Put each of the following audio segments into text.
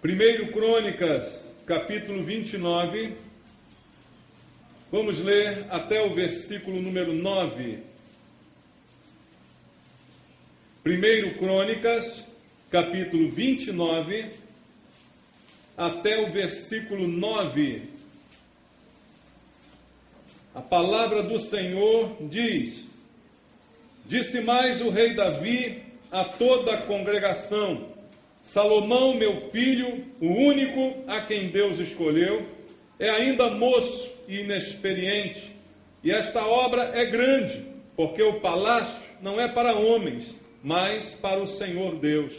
1 Crônicas, capítulo 29, vamos ler até o versículo número 9. 1 Crônicas, capítulo 29, até o versículo 9. A palavra do Senhor diz: Disse mais o rei Davi a toda a congregação: Salomão, meu filho, o único a quem Deus escolheu, é ainda moço e inexperiente, e esta obra é grande, porque o palácio não é para homens, mas para o Senhor Deus.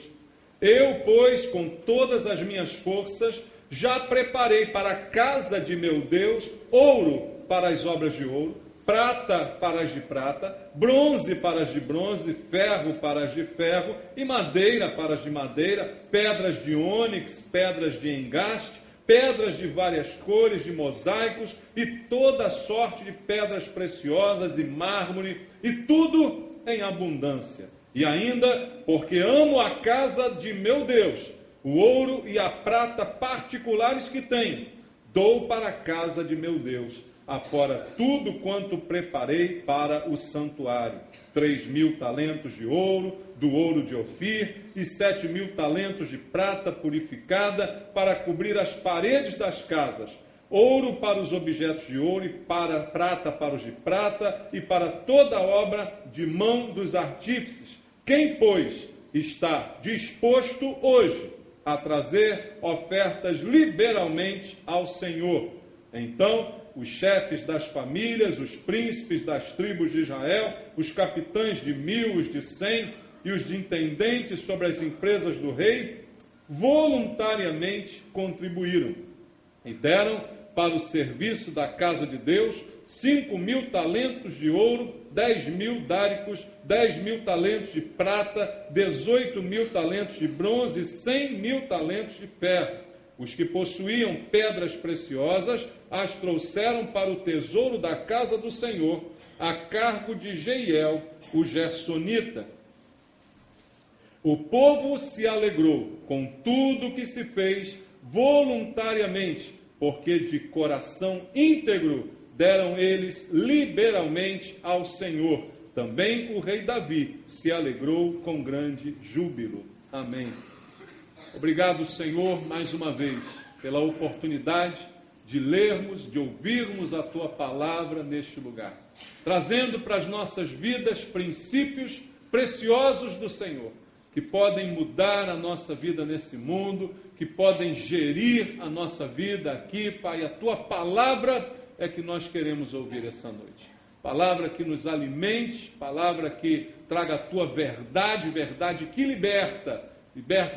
Eu, pois, com todas as minhas forças, já preparei para a casa de meu Deus ouro para as obras de ouro, prata para as de prata, bronze para as de bronze, ferro para as de ferro e madeira para as de madeira, pedras de ônix, pedras de engaste, pedras de várias cores, de mosaicos e toda sorte de pedras preciosas e mármore, e tudo em abundância. E ainda, porque amo a casa de meu Deus, o ouro e a prata particulares que tenho, dou para a casa de meu Deus, afora tudo quanto preparei para o santuário: 3.000 talentos de ouro, do ouro de Ofir, e 7.000 talentos de prata purificada, para cobrir as paredes das casas, ouro para os objetos de ouro, e para prata para os de prata, e para toda a obra de mão dos artífices. Quem, pois, está disposto hoje a trazer ofertas liberalmente ao Senhor? Então os chefes das famílias, os príncipes das tribos de Israel, os capitães de 1000, os de 100 e os de intendentes sobre as empresas do rei, voluntariamente contribuíram e deram para o serviço da casa de Deus 5.000 talentos de ouro, 10.000 dáricos, 10.000 talentos de prata, 18.000 talentos de bronze e 100.000 talentos de ferro. Os que possuíam pedras preciosas as trouxeram para o tesouro da casa do Senhor, a cargo de Jeiel, o Gersonita. O povo se alegrou com tudo que se fez voluntariamente, porque de coração íntegro deram eles liberalmente ao Senhor. Também o rei Davi se alegrou com grande júbilo. Amém. Obrigado, Senhor, mais uma vez, pela oportunidade de lermos, de ouvirmos a Tua palavra neste lugar, trazendo para as nossas vidas princípios preciosos do Senhor, que podem mudar a nossa vida nesse mundo, que podem gerir a nossa vida aqui, Pai. A Tua palavra é que nós queremos ouvir essa noite. Palavra que nos alimente, palavra que traga a Tua verdade, verdade que liberta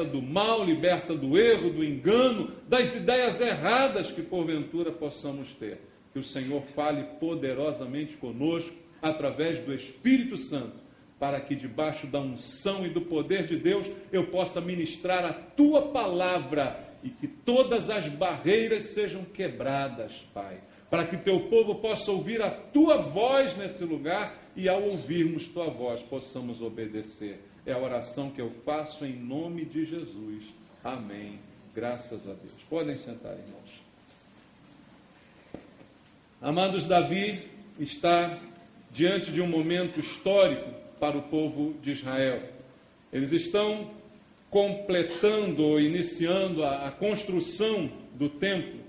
do mal, liberta do erro, do engano, das ideias erradas que porventura possamos ter. Que o Senhor fale poderosamente conosco, através do Espírito Santo, para que debaixo da unção e do poder de Deus, eu possa ministrar a Tua palavra e que todas as barreiras sejam quebradas, Pai. Para que Teu povo possa ouvir a Tua voz nesse lugar e ao ouvirmos Tua voz possamos obedecer. É a oração que eu faço em nome de Jesus. Amém. Graças a Deus. Podem sentar, irmãos. Amados, Davi está diante de um momento histórico para o povo de Israel. Eles estão completando ou iniciando a construção do templo,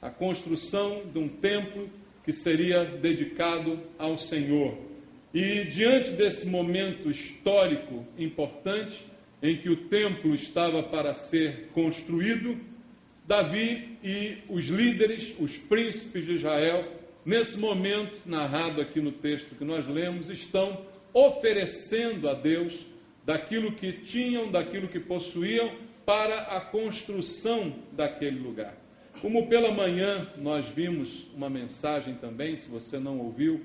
a construção de um templo que seria dedicado ao Senhor. E diante desse momento histórico importante, em que o templo estava para ser construído, Davi e os líderes, os príncipes de Israel, nesse momento, narrado aqui no texto que nós lemos, estão oferecendo a Deus daquilo que tinham, daquilo que possuíam, para a construção daquele lugar. Como pela manhã nós vimos uma mensagem também, se você não ouviu,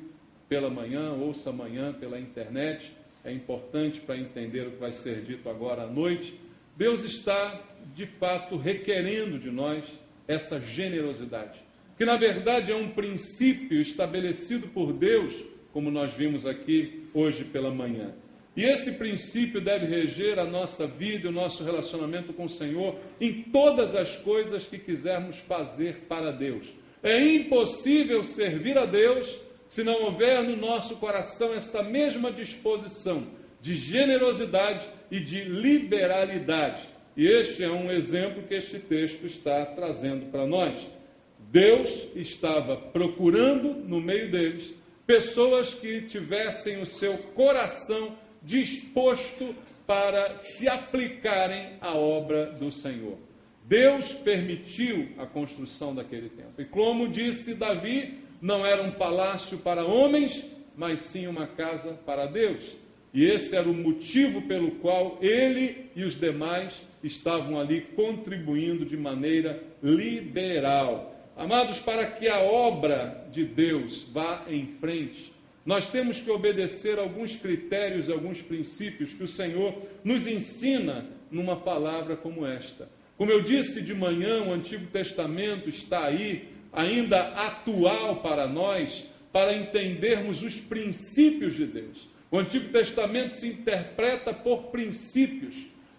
pela manhã, ouça amanhã pela internet, é importante para entender o que vai ser dito agora à noite. Deus está, de fato, requerendo de nós essa generosidade, que na verdade é um princípio estabelecido por Deus, como nós vimos aqui hoje pela manhã. E esse princípio deve reger a nossa vida e o nosso relacionamento com o Senhor em todas as coisas que quisermos fazer para Deus. É impossível servir a Deus se não houver no nosso coração esta mesma disposição de generosidade e de liberalidade. E este é um exemplo que este texto está trazendo para nós. Deus estava procurando no meio deles pessoas que tivessem o seu coração disposto para se aplicarem à obra do Senhor. Deus permitiu a construção daquele templo. E como disse Davi, não era um palácio para homens, mas sim uma casa para Deus. E esse era o motivo pelo qual ele e os demais estavam ali contribuindo de maneira liberal. Amados, para que a obra de Deus vá em frente, nós temos que obedecer alguns critérios, alguns princípios que o Senhor nos ensina numa palavra como esta. Como eu disse de manhã, o Antigo Testamento está aí, ainda atual para nós, para entendermos os princípios de Deus. O Antigo Testamento se interpreta por princípios.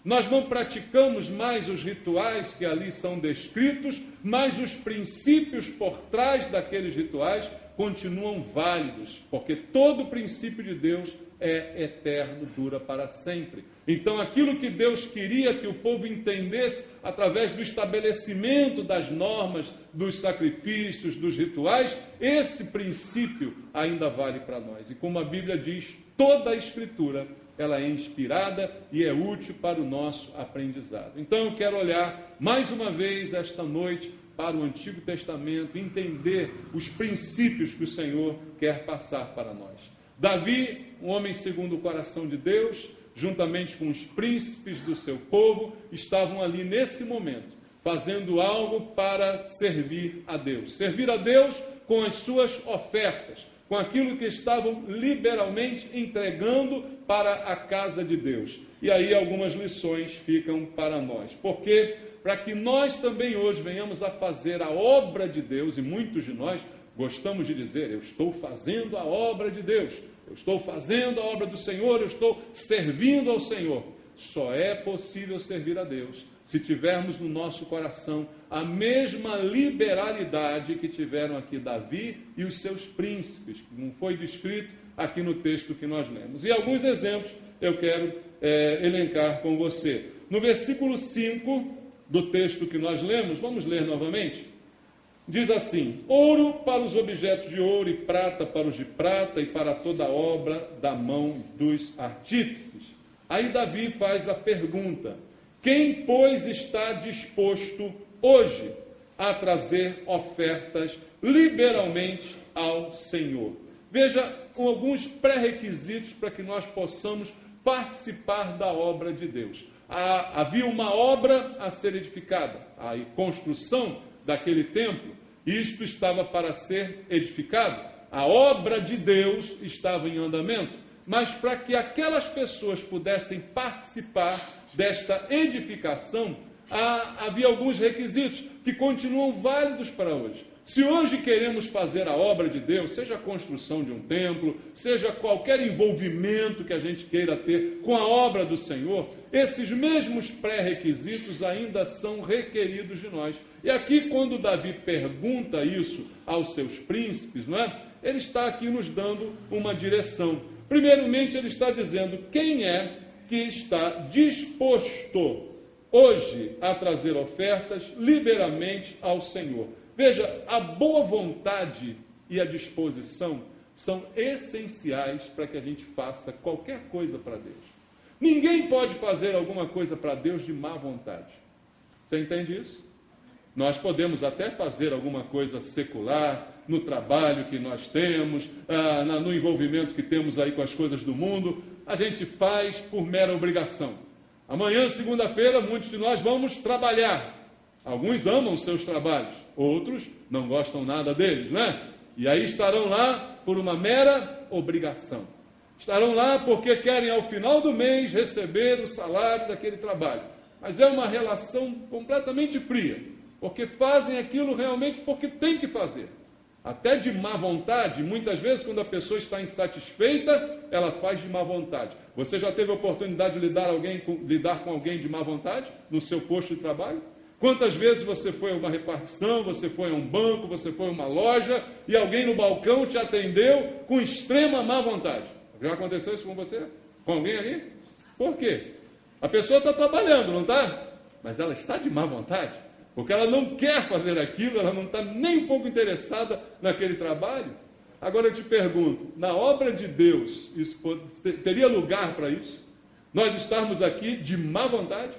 Nós não praticamos mais os rituais que ali são descritos, mas os princípios por trás daqueles rituais continuam válidos, porque todo o princípio de Deus é eterno, dura para sempre. Então, aquilo que Deus queria que o povo entendesse através do estabelecimento das normas, dos sacrifícios, dos rituais, esse princípio ainda vale para nós. E como a Bíblia diz, toda a Escritura ela é inspirada e é útil para o nosso aprendizado. Então eu quero olhar mais uma vez esta noite para o Antigo Testamento, entender os princípios que o Senhor quer passar para nós. Davi, um homem segundo o coração de Deus, juntamente com os príncipes do seu povo, estavam ali nesse momento, fazendo algo para servir a Deus. Servir a Deus com as suas ofertas, com aquilo que estavam liberalmente entregando para a casa de Deus. E aí algumas lições ficam para nós. Porque para que nós também hoje venhamos a fazer a obra de Deus, e muitos de nós gostamos de dizer, eu estou fazendo a obra de Deus, eu estou fazendo a obra do Senhor, eu estou servindo ao Senhor. Só é possível servir a Deus se tivermos no nosso coração a mesma liberalidade que tiveram aqui Davi e os seus príncipes, que não foi descrito aqui no texto que nós lemos. E alguns exemplos eu quero elencar com você. No versículo 5 do texto que nós lemos, vamos ler novamente, diz assim: ouro para os objetos de ouro e prata para os de prata e para toda a obra da mão dos artífices. Aí Davi faz a pergunta: quem, pois, está disposto hoje a trazer ofertas liberalmente ao Senhor? Veja, com alguns pré-requisitos para que nós possamos participar da obra de Deus. Havia uma obra a ser edificada, a construção daquele templo, isto estava para ser edificado, a obra de Deus estava em andamento, mas para que aquelas pessoas pudessem participar desta edificação, havia alguns requisitos que continuam válidos para hoje. Se hoje queremos fazer a obra de Deus, seja a construção de um templo, seja qualquer envolvimento que a gente queira ter com a obra do Senhor, esses mesmos pré-requisitos ainda são requeridos de nós. E aqui, quando Davi pergunta isso aos seus príncipes, não é? Ele está aqui nos dando uma direção. Primeiramente, ele está dizendo quem é que está disposto hoje a trazer ofertas liberalmente ao Senhor. Veja, a boa vontade e a disposição são essenciais para que a gente faça qualquer coisa para Deus. Ninguém pode fazer alguma coisa para Deus de má vontade. Você entende isso? Nós podemos até fazer alguma coisa secular, no trabalho que nós temos, no envolvimento que temos aí com as coisas do mundo, a gente faz por mera obrigação. Amanhã, segunda-feira, muitos de nós vamos trabalhar. Alguns amam seus trabalhos, outros não gostam nada deles, né? E aí estarão lá por uma mera obrigação. Estarão lá porque querem, ao final do mês, receber o salário daquele trabalho. Mas é uma relação completamente fria, porque fazem aquilo realmente porque tem que fazer. Até de má vontade, muitas vezes, quando a pessoa está insatisfeita, ela faz de má vontade. Você já teve a oportunidade de lidar com alguém de má vontade no seu posto de trabalho? Quantas vezes você foi a uma repartição, você foi a um banco, você foi a uma loja e alguém no balcão te atendeu com extrema má vontade? Já aconteceu isso com você? Com alguém ali? Por quê? A pessoa está trabalhando, não está? Mas ela está de má vontade, porque ela não quer fazer aquilo, ela não está nem um pouco interessada naquele trabalho. Agora eu te pergunto, na obra de Deus, teria lugar para isso? Nós estarmos aqui de má vontade?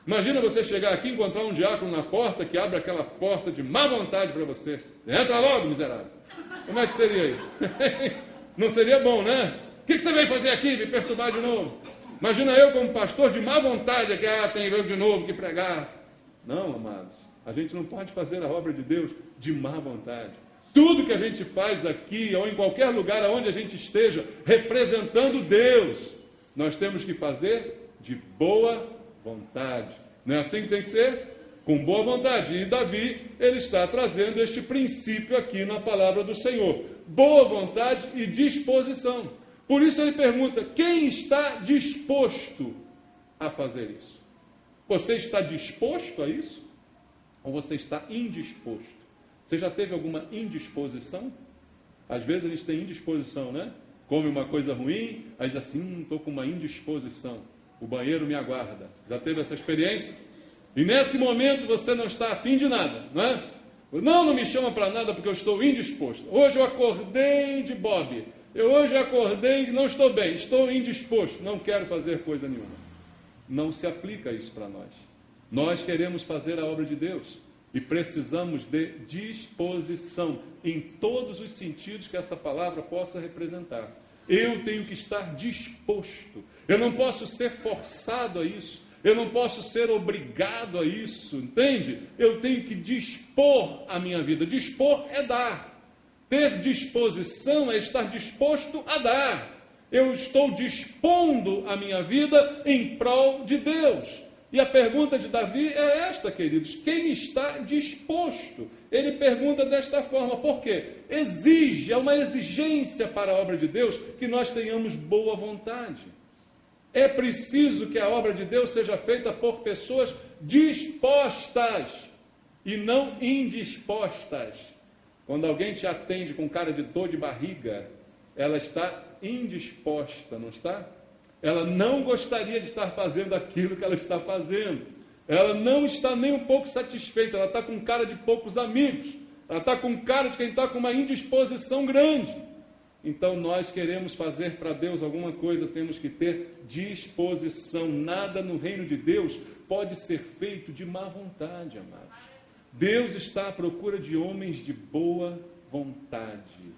Imagina você chegar aqui e encontrar um diácono na porta que abre aquela porta de má vontade para você. Entra logo, miserável. Como é que seria isso? Não seria bom, né? O que você veio fazer aqui? Me perturbar de novo? Imagina eu como pastor de má vontade, que tem eu de novo que pregar. Não, amados, a gente não pode fazer a obra de Deus de má vontade. Tudo que a gente faz aqui, ou em qualquer lugar onde a gente esteja, representando Deus, nós temos que fazer de boa vontade. Não é assim que tem que ser? Com boa vontade. E Davi, ele está trazendo este princípio aqui na palavra do Senhor. Boa vontade e disposição. Por isso ele pergunta, quem está disposto a fazer isso? Você está disposto a isso? Ou você está indisposto? Você já teve alguma indisposição? Às vezes a gente tem indisposição, né? Come uma coisa ruim, aí diz assim, estou com uma indisposição. O banheiro me aguarda. Já teve essa experiência? E nesse momento você não está afim de nada, não é? Não me chama para nada porque eu estou indisposto. Hoje eu acordei de Bob. Hoje eu acordei e não estou bem. Estou indisposto. Não quero fazer coisa nenhuma. Não se aplica isso para nós. Nós queremos fazer a obra de Deus. E precisamos de disposição, em todos os sentidos que essa palavra possa representar. Eu tenho que estar disposto. Eu não posso ser forçado a isso. Eu não posso ser obrigado a isso, entende? Eu tenho que dispor a minha vida. Dispor é dar. Ter disposição é estar disposto a dar. Eu estou dispondo a minha vida em prol de Deus. E a pergunta de Davi é esta, queridos. Quem está disposto? Ele pergunta desta forma. Por quê? É uma exigência para a obra de Deus que nós tenhamos boa vontade. É preciso que a obra de Deus seja feita por pessoas dispostas e não indispostas. Quando alguém te atende com cara de dor de barriga, ela está indisposta, não está? Ela não gostaria de estar fazendo aquilo que ela está fazendo. Ela não está nem um pouco satisfeita. Ela está com cara de poucos amigos. Ela está com cara de quem está com uma indisposição grande. Então, nós queremos fazer para Deus alguma coisa, temos que ter disposição. Nada no reino de Deus pode ser feito de má vontade, amados. Deus está à procura de homens de boa vontade.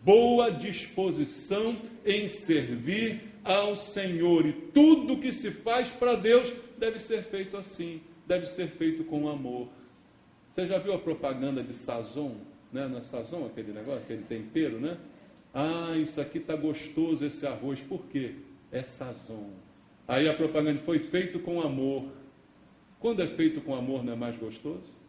Boa disposição em servir ao Senhor, e tudo que se faz para Deus deve ser feito assim, deve ser feito com amor. Você já viu a propaganda de Sazon, né? Não é Sazon aquele negócio, aquele tempero, né? Ah, isso aqui está gostoso, esse arroz, por quê? É Sazon. Aí a propaganda foi feito com amor. Quando é feito com amor não é mais gostoso?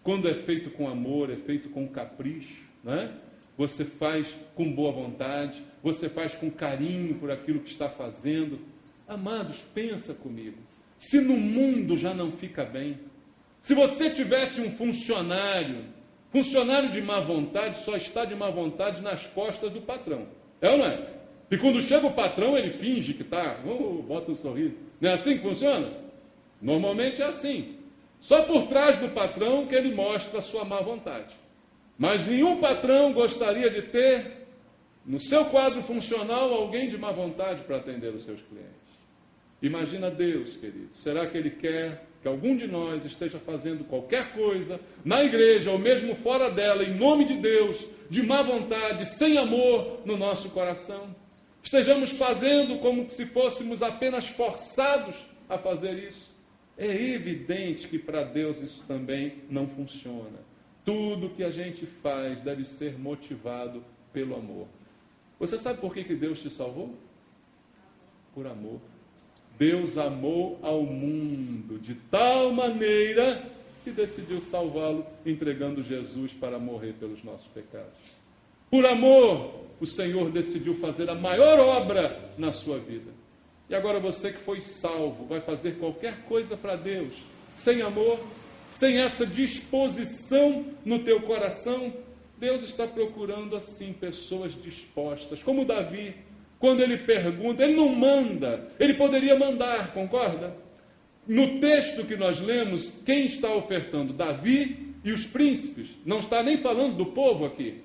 Quando é feito com amor, é feito com capricho, né? Você faz com boa vontade, você faz com carinho por aquilo que está fazendo. Amados, pensa comigo. Se no mundo já não fica bem, se você tivesse um funcionário de má vontade, só está de má vontade nas costas do patrão. É ou não é? E quando chega o patrão, ele finge que está, bota um sorriso. Não é assim que funciona? Normalmente é assim. Só por trás do patrão que ele mostra a sua má vontade. Mas nenhum patrão gostaria de ter no seu quadro funcional alguém de má vontade para atender os seus clientes. Imagina Deus, querido. Será que Ele quer que algum de nós esteja fazendo qualquer coisa na igreja ou mesmo fora dela, em nome de Deus, de má vontade, sem amor no nosso coração? Estejamos fazendo como se fôssemos apenas forçados a fazer isso? É evidente que para Deus isso também não funciona. Tudo que a gente faz deve ser motivado pelo amor. Você sabe por que Deus te salvou? Por amor. Deus amou ao mundo de tal maneira que decidiu salvá-lo, entregando Jesus para morrer pelos nossos pecados. Por amor, o Senhor decidiu fazer a maior obra na sua vida. E agora você que foi salvo, vai fazer qualquer coisa para Deus, sem amor, sem essa disposição no teu coração. Deus está procurando assim pessoas dispostas, como Davi, quando ele pergunta, ele não manda, ele poderia mandar, concorda? No texto que nós lemos, quem está ofertando? Davi e os príncipes. Não está nem falando do povo aqui.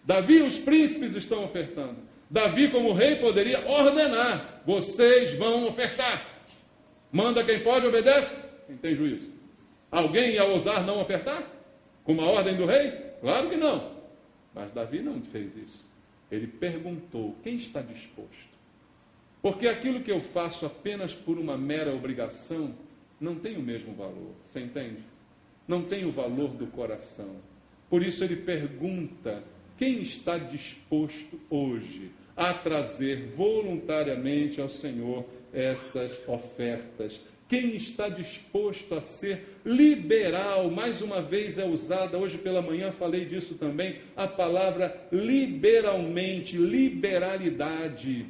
Davi e os príncipes estão ofertando. Davi, como rei, poderia ordenar: vocês vão ofertar. Manda quem pode, obedece. Quem tem juízo. Alguém ia ousar não ofertar? Com uma ordem do rei? Claro que não. Mas Davi não fez isso. Ele perguntou: quem está disposto? Porque aquilo que eu faço apenas por uma mera obrigação não tem o mesmo valor. Você entende? Não tem o valor do coração. Por isso ele pergunta: quem está disposto hoje a trazer voluntariamente ao Senhor essas ofertas? Quem está disposto a ser liberal? Mais uma vez é usada, hoje pela manhã falei disso também, a palavra liberalmente, liberalidade.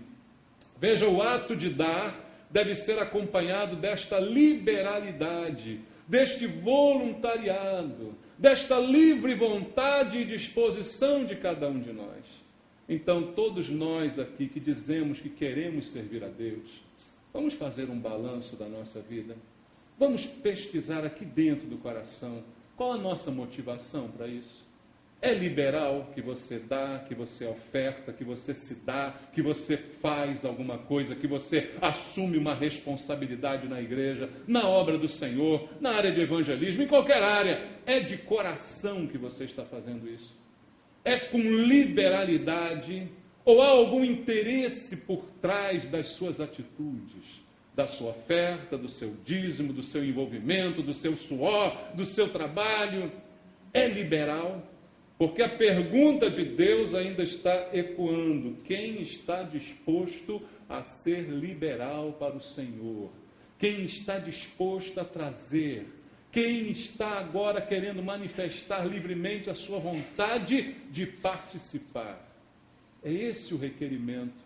Veja, o ato de dar deve ser acompanhado desta liberalidade, deste voluntariado, desta livre vontade e disposição de cada um de nós. Então, todos nós aqui que dizemos que queremos servir a Deus, vamos fazer um balanço da nossa vida. Vamos pesquisar aqui dentro do coração qual a nossa motivação para isso. É liberal que você dá, que você oferta, que você se dá, que você faz alguma coisa, que você assume uma responsabilidade na igreja, na obra do Senhor, na área de evangelismo, em qualquer área. É de coração que você está fazendo isso. É com liberalidade, ou há algum interesse por trás das suas atitudes, da sua oferta, do seu dízimo, do seu envolvimento, do seu suor, do seu trabalho? É liberal? Porque a pergunta de Deus ainda está ecoando: quem está disposto a ser liberal para o Senhor? Quem está disposto a trazer? Quem está agora querendo manifestar livremente a sua vontade de participar? É esse o requerimento.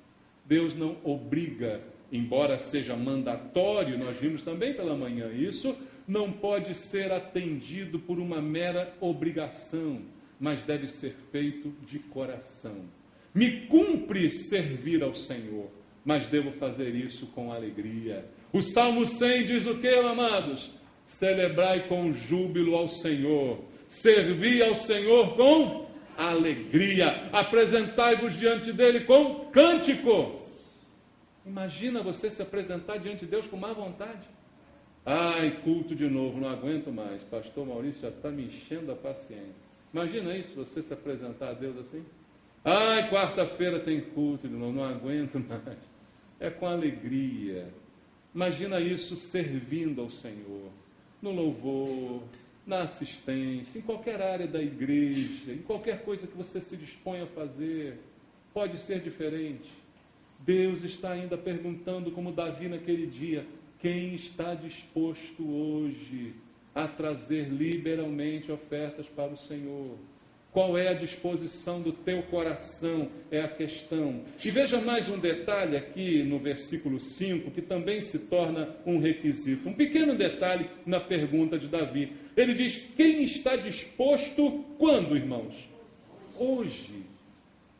Deus não obriga, embora seja mandatório, nós vimos também pela manhã isso, não pode ser atendido por uma mera obrigação, mas deve ser feito de coração. Me cumpre servir ao Senhor, mas devo fazer isso com alegria. O Salmo 100 diz o que, amados? Celebrai com júbilo ao Senhor, servi ao Senhor com alegria, apresentai-vos diante dele com cântico. Imagina você se apresentar diante de Deus com má vontade. Ai, culto de novo, não aguento mais, pastor Maurício já está me enchendo a paciência. Imagina isso, você se apresentar a Deus assim. Ai, quarta-feira tem culto de novo, não aguento mais. É com alegria. Imagina isso servindo ao Senhor, no louvor, na assistência, em qualquer área da igreja, em qualquer coisa que você se dispõe a fazer. Pode ser diferente. Deus está ainda perguntando, como Davi naquele dia: quem está disposto hoje a trazer liberalmente ofertas para o Senhor? Qual é a disposição do teu coração? É a questão. E veja mais um detalhe aqui no versículo 5, que também se torna um requisito. Um pequeno detalhe na pergunta de Davi. Ele diz: quem está disposto quando, irmãos? Hoje.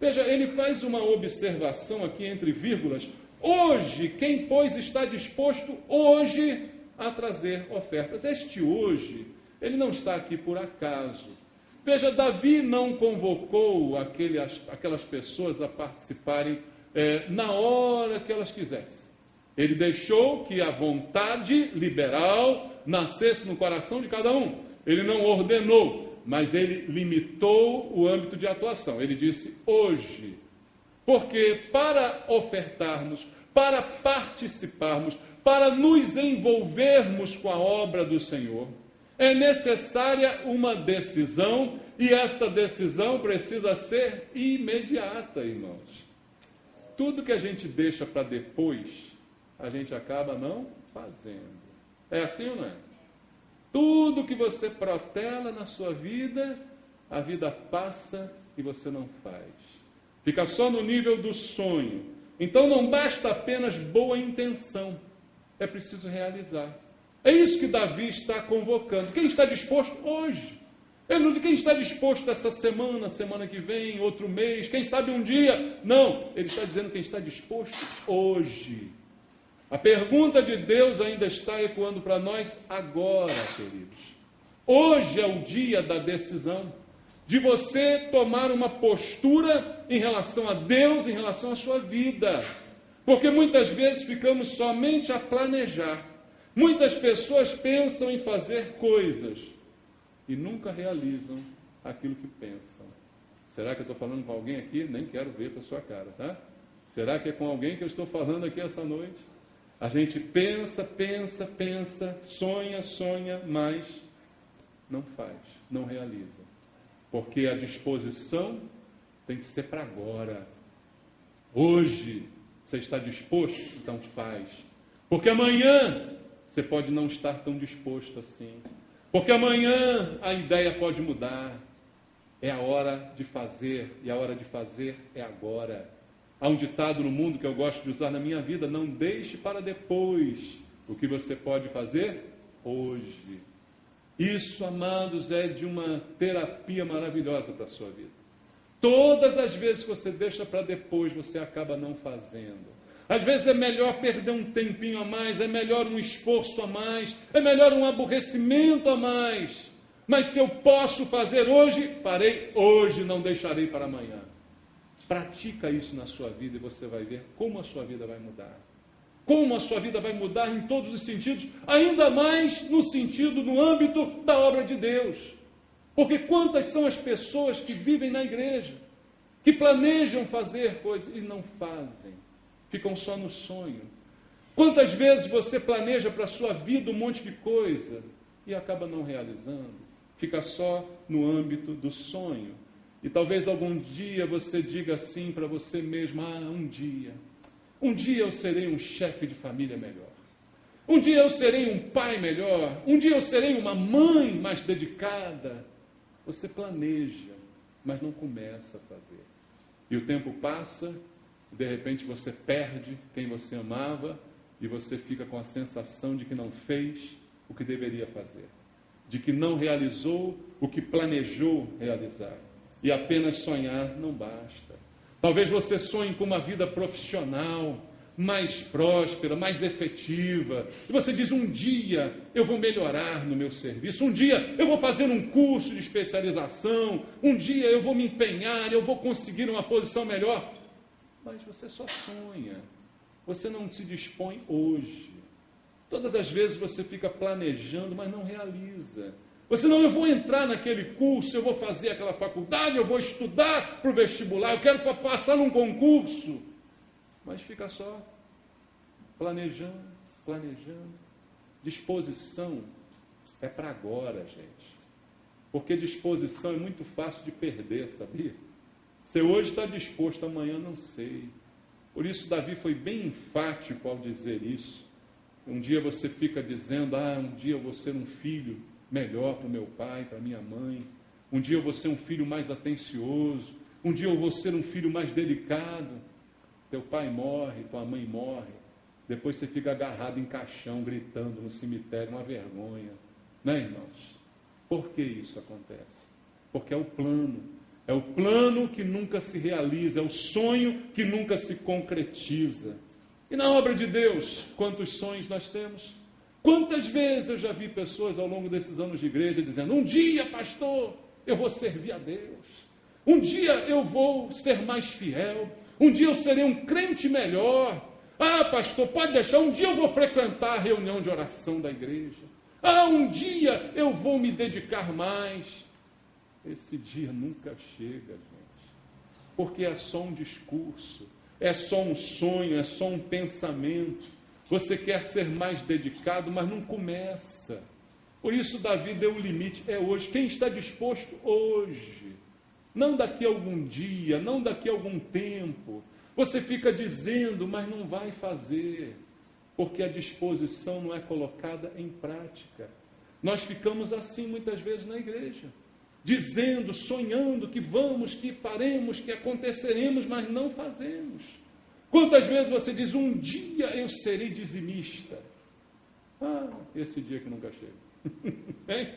Veja, ele faz uma observação aqui entre vírgulas. Hoje, quem, pois, está disposto hoje a trazer ofertas? Este hoje, ele não está aqui por acaso. Veja, Davi não convocou aquelas pessoas a participarem na hora que elas quisessem. Ele deixou que a vontade liberal nascesse no coração de cada um. Ele não ordenou, mas ele limitou o âmbito de atuação. Ele disse hoje, porque para ofertarmos, para participarmos, para nos envolvermos com a obra do Senhor, é necessária uma decisão, e esta decisão precisa ser imediata, irmãos. Tudo que a gente deixa para depois, a gente acaba não fazendo. É assim ou não é? Tudo que você protela na sua vida, a vida passa e você não faz. Fica só no nível do sonho. Então não basta apenas boa intenção, é preciso realizar. É isso que Davi está convocando. Quem está disposto hoje? Ele não diz quem está disposto essa semana, semana que vem, outro mês, quem sabe um dia. Não, ele está dizendo quem está disposto hoje. A pergunta de Deus ainda está ecoando para nós agora, queridos. Hoje é o dia da decisão, de você tomar uma postura em relação a Deus, em relação à sua vida. Porque muitas vezes ficamos somente a planejar. Muitas pessoas pensam em fazer coisas e nunca realizam aquilo que pensam. Será que eu estou falando com alguém aqui? Nem quero ver para a sua cara, tá? Será que é com alguém que eu estou falando aqui essa noite? A gente pensa, sonha, mas não faz, não realiza. Porque a disposição tem que ser para agora. Hoje, você está disposto? Então faz. Porque amanhã você pode não estar tão disposto assim. Porque amanhã a ideia pode mudar. É a hora de fazer, e a hora de fazer é agora. Há um ditado no mundo que eu gosto de usar na minha vida: não deixe para depois o que você pode fazer hoje. Isso, amados, é de uma terapia maravilhosa para a sua vida. Todas as vezes que você deixa para depois, você acaba não fazendo. Às vezes é melhor perder um tempinho a mais, é melhor um esforço a mais, é melhor um aborrecimento a mais. Mas se eu posso fazer hoje, farei hoje, não deixarei para amanhã. Pratica isso na sua vida e você vai ver como a sua vida vai mudar. Como a sua vida vai mudar em todos os sentidos, ainda mais no sentido, no âmbito da obra de Deus. Porque quantas são as pessoas que vivem na igreja, que planejam fazer coisas e não fazem, ficam só no sonho. Quantas vezes você planeja para a sua vida um monte de coisa e acaba não realizando, fica só no âmbito do sonho. E talvez algum dia você diga assim para você mesmo: um dia eu serei um chefe de família melhor. Um dia eu serei um pai melhor. Um dia eu serei uma mãe mais dedicada. Você planeja, mas não começa a fazer. E o tempo passa, e de repente você perde quem você amava, e você fica com a sensação de que não fez o que deveria fazer, de que não realizou o que planejou realizar. E apenas sonhar não basta. Talvez você sonhe com uma vida profissional mais próspera, mais efetiva. E você diz: um dia eu vou melhorar no meu serviço, um dia eu vou fazer um curso de especialização, um dia eu vou me empenhar, eu vou conseguir uma posição melhor. Mas você só sonha, você não se dispõe hoje. Todas as vezes você fica planejando, mas não realiza. Você não, eu vou entrar naquele curso, eu vou fazer aquela faculdade, eu vou estudar para o vestibular, eu quero passar num concurso. Mas fica só planejando. Disposição é para agora, gente. Porque disposição é muito fácil de perder, sabia? Você hoje está disposto, amanhã não sei. Por isso Davi foi bem enfático ao dizer isso. Um dia você fica dizendo: um dia eu vou ser um filho melhor para o meu pai, para a minha mãe. Um dia eu vou ser um filho mais atencioso. Um dia eu vou ser um filho mais delicado. Teu pai morre, tua mãe morre. Depois você fica agarrado em caixão, gritando no cemitério, uma vergonha. Não é, irmãos? Por que isso acontece? Porque é o plano. É o plano que nunca se realiza, é o sonho que nunca se concretiza. E na obra de Deus, quantos sonhos nós temos? Quantas vezes eu já vi pessoas ao longo desses anos de igreja dizendo: um dia, pastor, eu vou servir a Deus. Um dia eu vou ser mais fiel. Um dia eu serei um crente melhor. Pastor, pode deixar, um dia eu vou frequentar a reunião de oração da igreja. Um dia eu vou me dedicar mais. Esse dia nunca chega, gente. Porque é só um discurso, é só um sonho, é só um pensamento. Você quer ser mais dedicado, mas não começa. Por isso Davi deu um limite, é hoje. Quem está disposto hoje? Não daqui a algum dia, não daqui a algum tempo. Você fica dizendo, mas não vai fazer. Porque a disposição não é colocada em prática. Nós ficamos assim muitas vezes na igreja. Dizendo, sonhando que vamos, que faremos, que aconteceremos, mas não fazemos. Quantas vezes você diz, um dia eu serei dizimista? Esse dia que nunca chega. Hein?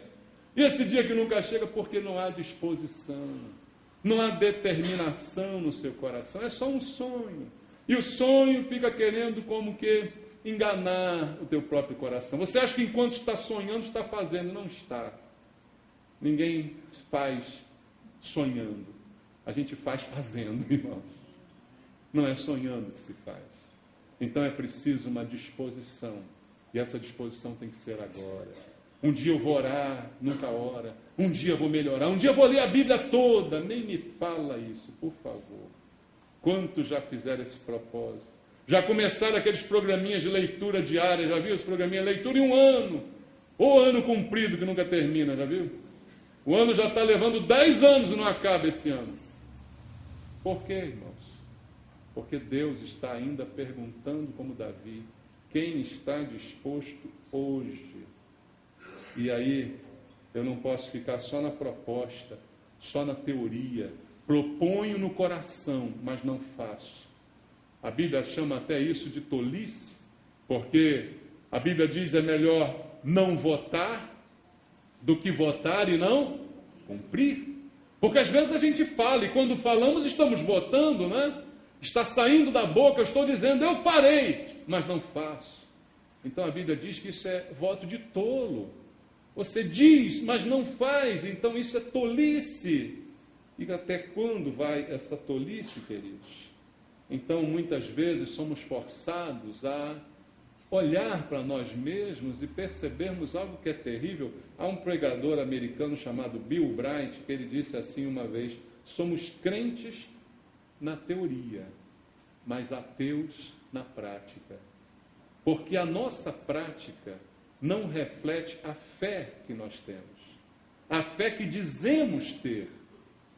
E esse dia que nunca chega porque não há disposição, não há determinação no seu coração, é só um sonho. E o sonho fica querendo como que enganar o teu próprio coração. Você acha que enquanto está sonhando, está fazendo, não está. Ninguém faz sonhando, a gente faz fazendo, irmãos. Não é sonhando que se faz. Então é preciso uma disposição, e essa disposição tem que ser agora. Um dia eu vou orar, nunca ora. Um dia eu vou melhorar, um dia eu vou ler a Bíblia toda. Nem me fala isso, por favor. Quantos já fizeram esse propósito? Já começaram aqueles programinhas de leitura diária, já viu esse programinha? Leitura em um ano, ou ano comprido que nunca termina, já viu? O ano já está levando 10 anos e não acaba esse ano. Por quê, irmãos? Porque Deus está ainda perguntando, como Davi, quem está disposto hoje? E aí, eu não posso ficar só na proposta, só na teoria. Proponho no coração, mas não faço. A Bíblia chama até isso de tolice, porque a Bíblia diz é melhor não votar do que votar e não cumprir. Porque às vezes a gente fala, e quando falamos estamos votando, né? Está saindo da boca, eu estou dizendo, eu farei, mas não faço. Então a Bíblia diz que isso é voto de tolo. Você diz, mas não faz, então isso é tolice. E até quando vai essa tolice, queridos? Então, muitas vezes, somos forçados a olhar para nós mesmos e percebermos algo que é terrível. Há um pregador americano chamado Bill Bright, que ele disse assim uma vez, somos crentes na teoria, mas ateus na prática. Porque a nossa prática não reflete a fé que nós temos. A fé que dizemos ter,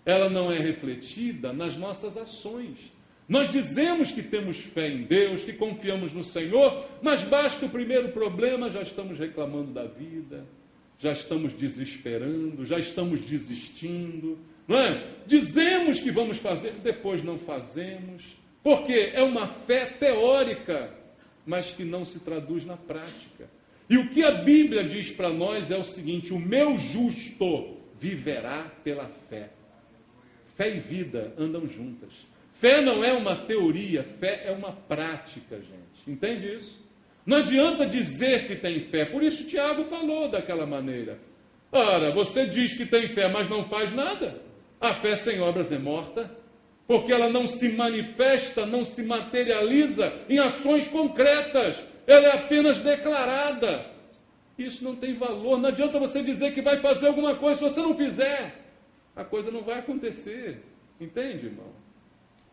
ela não é refletida nas nossas ações. Nós dizemos que temos fé em Deus, que confiamos no Senhor, mas basta o primeiro problema, já estamos reclamando da vida, já estamos desesperando, já estamos desistindo, não é? Dizemos que vamos fazer, depois não fazemos, porque é uma fé teórica, mas que não se traduz na prática. E o que a Bíblia diz para nós é o seguinte, o meu justo viverá pela fé. Fé e vida andam juntas. Fé não é uma teoria, fé é uma prática, gente. Entende isso? Não adianta dizer que tem fé. Por isso Tiago falou daquela maneira. Ora, você diz que tem fé, mas não faz nada. A fé sem obras é morta, porque ela não se manifesta, não se materializa em ações concretas. Ela é apenas declarada. Isso não tem valor. Não adianta você dizer que vai fazer alguma coisa. Se você não fizer, a coisa não vai acontecer. Entende, irmão?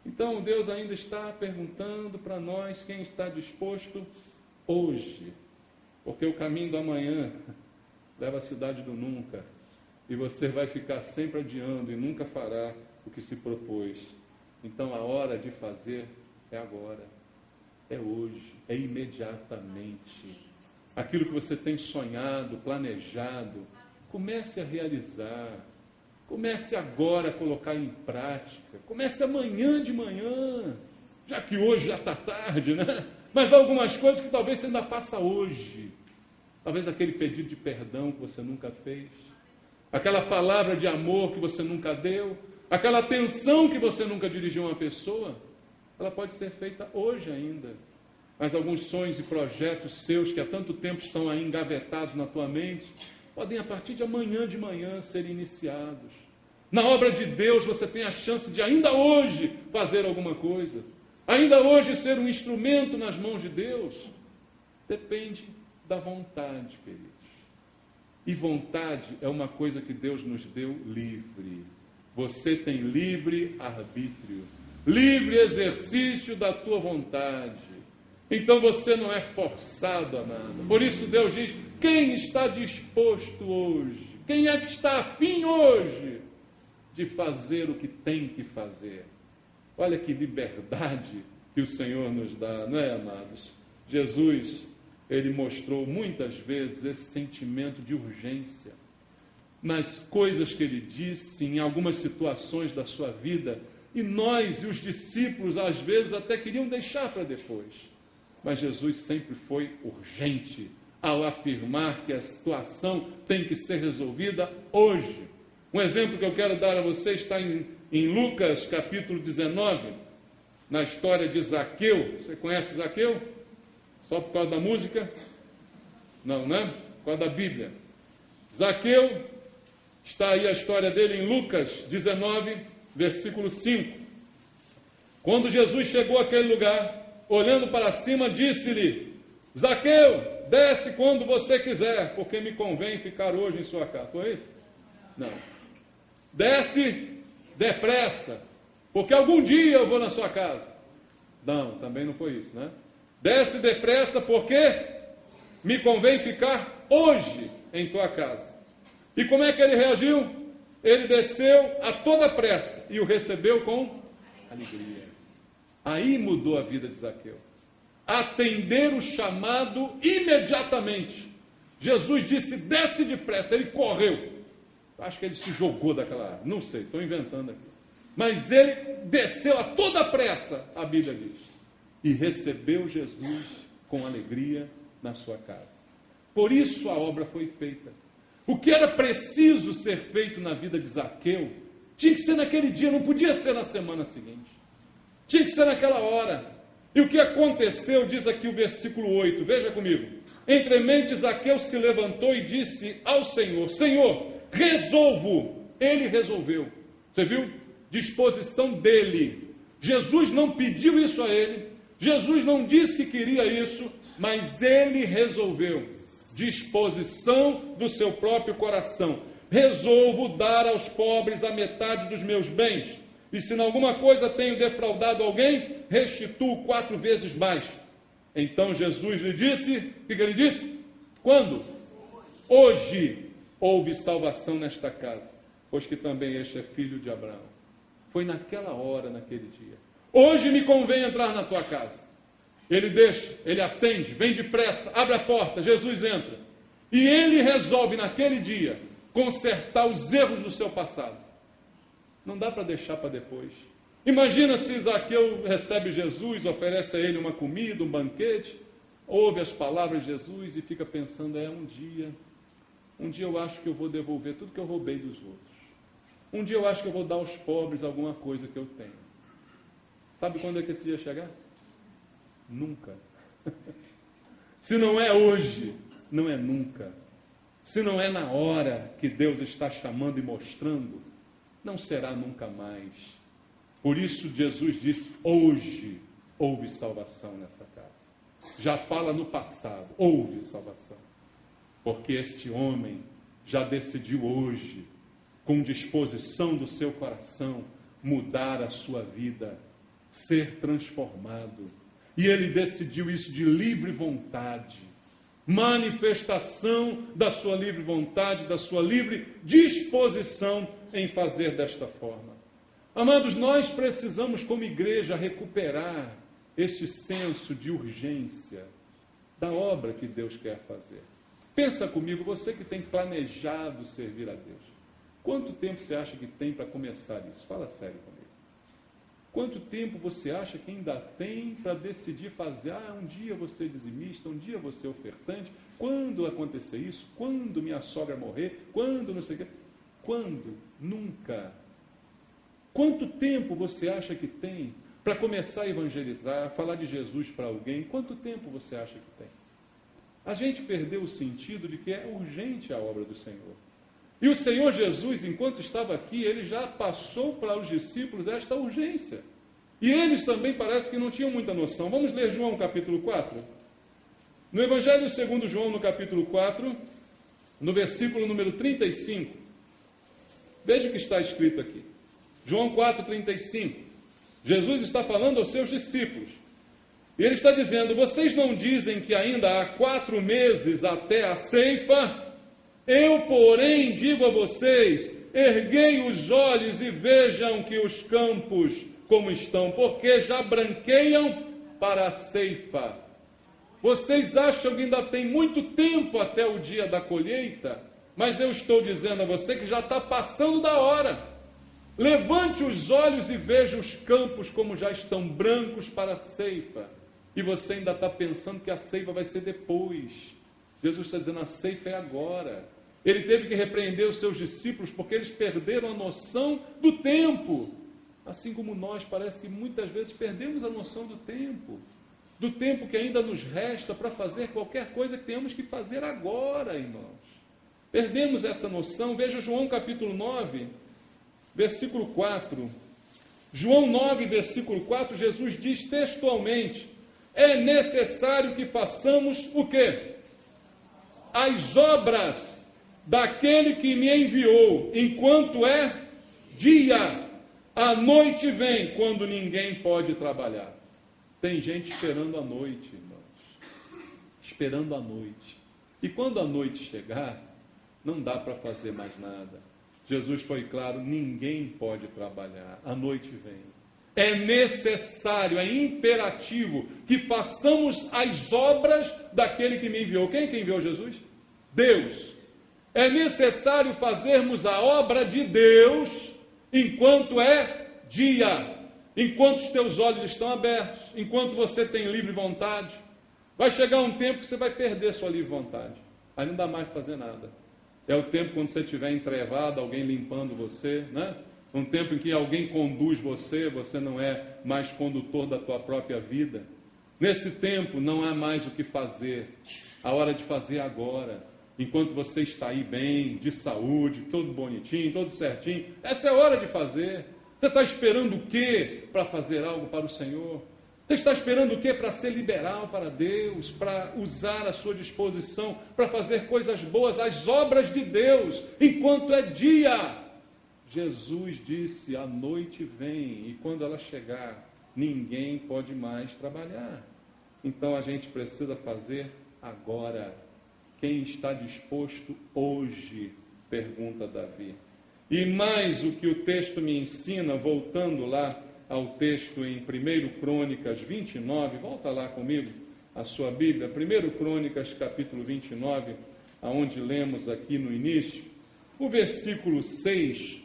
Então, Deus ainda está perguntando para nós quem está disposto hoje. Porque o caminho do amanhã leva à cidade do nunca. E você vai ficar sempre adiando e nunca fará o que se propôs. Então, a hora de fazer é agora. É hoje. É imediatamente. Aquilo que você tem sonhado, planejado, comece a realizar. Comece agora a colocar em prática. Comece amanhã de manhã, já que hoje já está tarde, né? Mas há algumas coisas que talvez você ainda faça hoje. Talvez aquele pedido de perdão que você nunca fez. Aquela palavra de amor que você nunca deu. Aquela atenção que você nunca dirigiu a uma pessoa. Ela pode ser feita hoje ainda. Mas alguns sonhos e projetos seus que há tanto tempo estão aí engavetados na tua mente, podem a partir de amanhã de manhã ser iniciados. Na obra de Deus você tem a chance de ainda hoje fazer alguma coisa. Ainda hoje ser um instrumento nas mãos de Deus. Depende da vontade, queridos. E vontade é uma coisa que Deus nos deu livre. Você tem livre arbítrio. Livre exercício da tua vontade. Então você não é forçado a nada. Por isso Deus diz, quem está disposto hoje? Quem é que está afim hoje de fazer o que tem que fazer? Olha que liberdade que o Senhor nos dá, não é, amados? Jesus, ele mostrou muitas vezes esse sentimento de urgência. Nas coisas que ele disse, em algumas situações da sua vida, E nós e os discípulos, às vezes, até queriam deixar para depois. Mas Jesus sempre foi urgente ao afirmar que a situação tem que ser resolvida hoje. Um exemplo que eu quero dar a você está em Lucas, capítulo 19, na história de Zaqueu. Você conhece Zaqueu? Só por causa da música? Não, né? Por causa da Bíblia. Zaqueu, está aí a história dele em Lucas 19, versículo 5. Quando Jesus chegou àquele lugar, olhando para cima, disse-lhe: Zaqueu, desce quando você quiser, porque me convém ficar hoje em sua casa. Foi isso? Não. Desce depressa, porque algum dia eu vou na sua casa. Não, também não foi isso, né? Desce depressa, porque me convém ficar hoje em tua casa. E como é que ele reagiu? Ele desceu a toda pressa e o recebeu com alegria. Aí mudou a vida de Zaqueu. Atender o chamado imediatamente. Jesus disse: desce depressa. Ele correu. Acho que ele se jogou daquela árvore. Não sei, estou inventando aqui. Mas ele desceu a toda pressa, a Bíblia diz. E recebeu Jesus com alegria na sua casa. Por isso a obra foi feita. O que era preciso ser feito na vida de Zaqueu, tinha que ser naquele dia, não podia ser na semana seguinte. Tinha que ser naquela hora. E o que aconteceu, diz aqui o versículo 8, veja comigo. Entremente Zaqueu se levantou e disse ao Senhor: Senhor, resolvo. Ele resolveu. Você viu? Disposição dele. Jesus não pediu isso a ele. Jesus não disse que queria isso, mas ele resolveu. Disposição do seu próprio coração. Resolvo dar aos pobres a metade dos meus bens. E se em alguma coisa tenho defraudado alguém, restituo 4 vezes mais. Então Jesus lhe disse, o que ele disse? Quando? Hoje houve salvação nesta casa, pois que também este é filho de Abraão. Foi naquela hora, naquele dia. Hoje me convém entrar na tua casa. Ele deixa, ele atende, vem depressa, abre a porta, Jesus entra. E ele resolve naquele dia consertar os erros do seu passado. Não dá para deixar para depois. Imagina se Zaqueu recebe Jesus, oferece a ele uma comida, um banquete, ouve as palavras de Jesus e fica pensando: um dia eu acho que eu vou devolver tudo que eu roubei dos outros. Um dia eu acho que eu vou dar aos pobres alguma coisa que eu tenho. Sabe quando é que esse dia chegar? Nunca. Se não é hoje, não é nunca. Se não é na hora que Deus está chamando e mostrando, não será nunca mais. Por isso Jesus disse: hoje houve salvação nessa casa. Já fala no passado, houve salvação. Porque este homem já decidiu hoje, com disposição do seu coração, mudar a sua vida, ser transformado. E ele decidiu isso de livre vontade, manifestação da sua livre vontade, da sua livre disposição em fazer desta forma. Amados, nós precisamos como igreja recuperar este senso de urgência da obra que Deus quer fazer. Pensa comigo, você que tem planejado servir a Deus, quanto tempo você acha que tem para começar isso? Fala sério comigo. Quanto tempo você acha que ainda tem para decidir fazer? Um dia eu vou ser dizimista, um dia eu vou ser ofertante. Quando acontecer isso? Quando minha sogra morrer? Quando não sei o quê? Quando? Nunca. Quanto tempo você acha que tem para começar a evangelizar, falar de Jesus para alguém? Quanto tempo você acha que tem? A gente perdeu o sentido de que é urgente a obra do Senhor. E o Senhor Jesus, enquanto estava aqui, ele já passou para os discípulos esta urgência. E eles também parece que não tinham muita noção. Vamos ler João capítulo 4? No Evangelho segundo João, no capítulo 4, no versículo número 35. Veja o que está escrito aqui. João 4, 35. Jesus está falando aos seus discípulos. E ele está dizendo: vocês não dizem que ainda há 4 meses até a ceifa? Eu, porém, digo a vocês, erguei os olhos e vejam que os campos como estão, porque já branqueiam para a ceifa. Vocês acham que ainda tem muito tempo até o dia da colheita? Mas eu estou dizendo a você que já está passando da hora. Levante os olhos e veja os campos como já estão brancos para a ceifa. E você ainda está pensando que a ceifa vai ser depois. Jesus está dizendo, a ceifa é agora. Ele teve que repreender os seus discípulos porque eles perderam a noção do tempo. Assim como nós, parece que muitas vezes perdemos a noção do tempo que ainda nos resta para fazer qualquer coisa que tenhamos que fazer agora, irmãos. Perdemos essa noção. Veja João capítulo 9, versículo 4. João 9, versículo 4, Jesus diz textualmente, é necessário que façamos o quê? As obras daquele que me enviou, enquanto é dia. A noite vem, quando ninguém pode trabalhar. Tem gente esperando a noite, irmãos. Esperando a noite. E quando a noite chegar, não dá para fazer mais nada. Jesus foi claro, ninguém pode trabalhar. A noite vem. É necessário, é imperativo que façamos as obras daquele que me enviou. Quem que enviou Jesus? Deus. É necessário fazermos a obra de Deus enquanto é dia, enquanto os teus olhos estão abertos, enquanto você tem livre vontade. Vai chegar um tempo que você vai perder sua livre vontade. Aí não dá mais para fazer nada. É o tempo quando você estiver entrevado, alguém limpando você, né? Um tempo em que alguém conduz você, você não é mais condutor da tua própria vida. Nesse tempo não há mais o que fazer. A hora de fazer agora. Enquanto você está aí bem, de saúde, todo bonitinho, todo certinho, essa é a hora de fazer. Você está esperando o quê para fazer algo para o Senhor? Você está esperando o quê para ser liberal para Deus, para usar a sua disposição, para fazer coisas boas, as obras de Deus, enquanto é dia? Jesus disse, a noite vem, e quando ela chegar, ninguém pode mais trabalhar. Então a gente precisa fazer agora. Quem está disposto hoje? Pergunta Davi. E mais o que o texto me ensina, voltando lá ao texto em 1 Crônicas 29, volta lá comigo, a sua Bíblia, 1 Crônicas capítulo 29, aonde lemos aqui no início, o versículo 6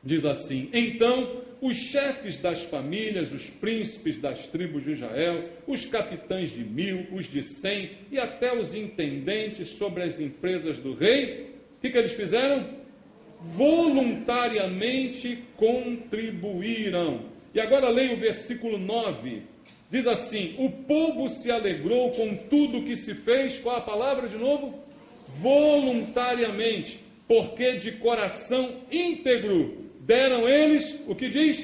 diz assim, então os chefes das famílias, os príncipes das tribos de Israel, os capitães de 1000, os de 100 e até os intendentes sobre as empresas do rei, o que eles fizeram? Voluntariamente contribuíram. E agora leia o versículo 9, diz assim, o povo se alegrou com tudo que se fez, qual a palavra de novo? Voluntariamente, porque de coração íntegro deram eles, o que diz?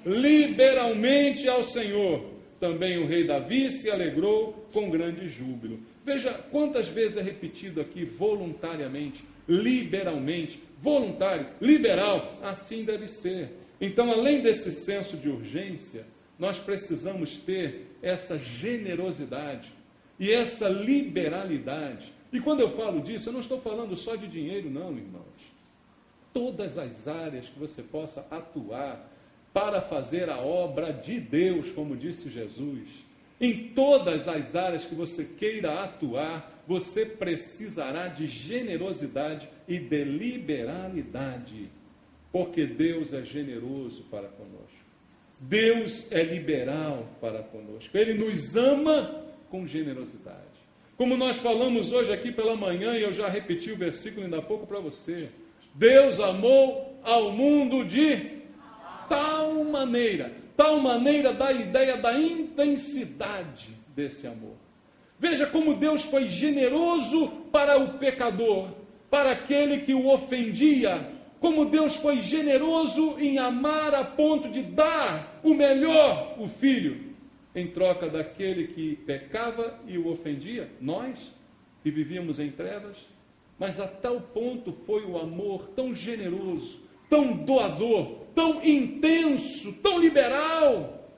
Liberalmente ao Senhor. Também o rei Davi se alegrou com grande júbilo. Veja quantas vezes é repetido aqui, voluntariamente, liberalmente, voluntário, liberal, assim deve ser. Então, além desse senso de urgência, nós precisamos ter essa generosidade e essa liberalidade. E quando eu falo disso, eu não estou falando só de dinheiro, não, irmãos. Todas as áreas que você possa atuar para fazer a obra de Deus, como disse Jesus. Em todas as áreas que você queira atuar, você precisará de generosidade e de liberalidade, porque Deus é generoso para conosco. Deus é liberal para conosco. Ele nos ama com generosidade. Como nós falamos hoje aqui pela manhã, e eu já repeti o versículo ainda há pouco para você. Deus amou ao mundo de tal maneira dá a ideia da intensidade desse amor. Veja como Deus foi generoso para o pecador, para aquele que o ofendia, como Deus foi generoso em amar a ponto de dar o melhor, o Filho, em troca daquele que pecava e o ofendia, nós, que vivíamos em trevas. Mas a tal ponto foi o amor tão generoso, tão doador, tão intenso, tão liberal,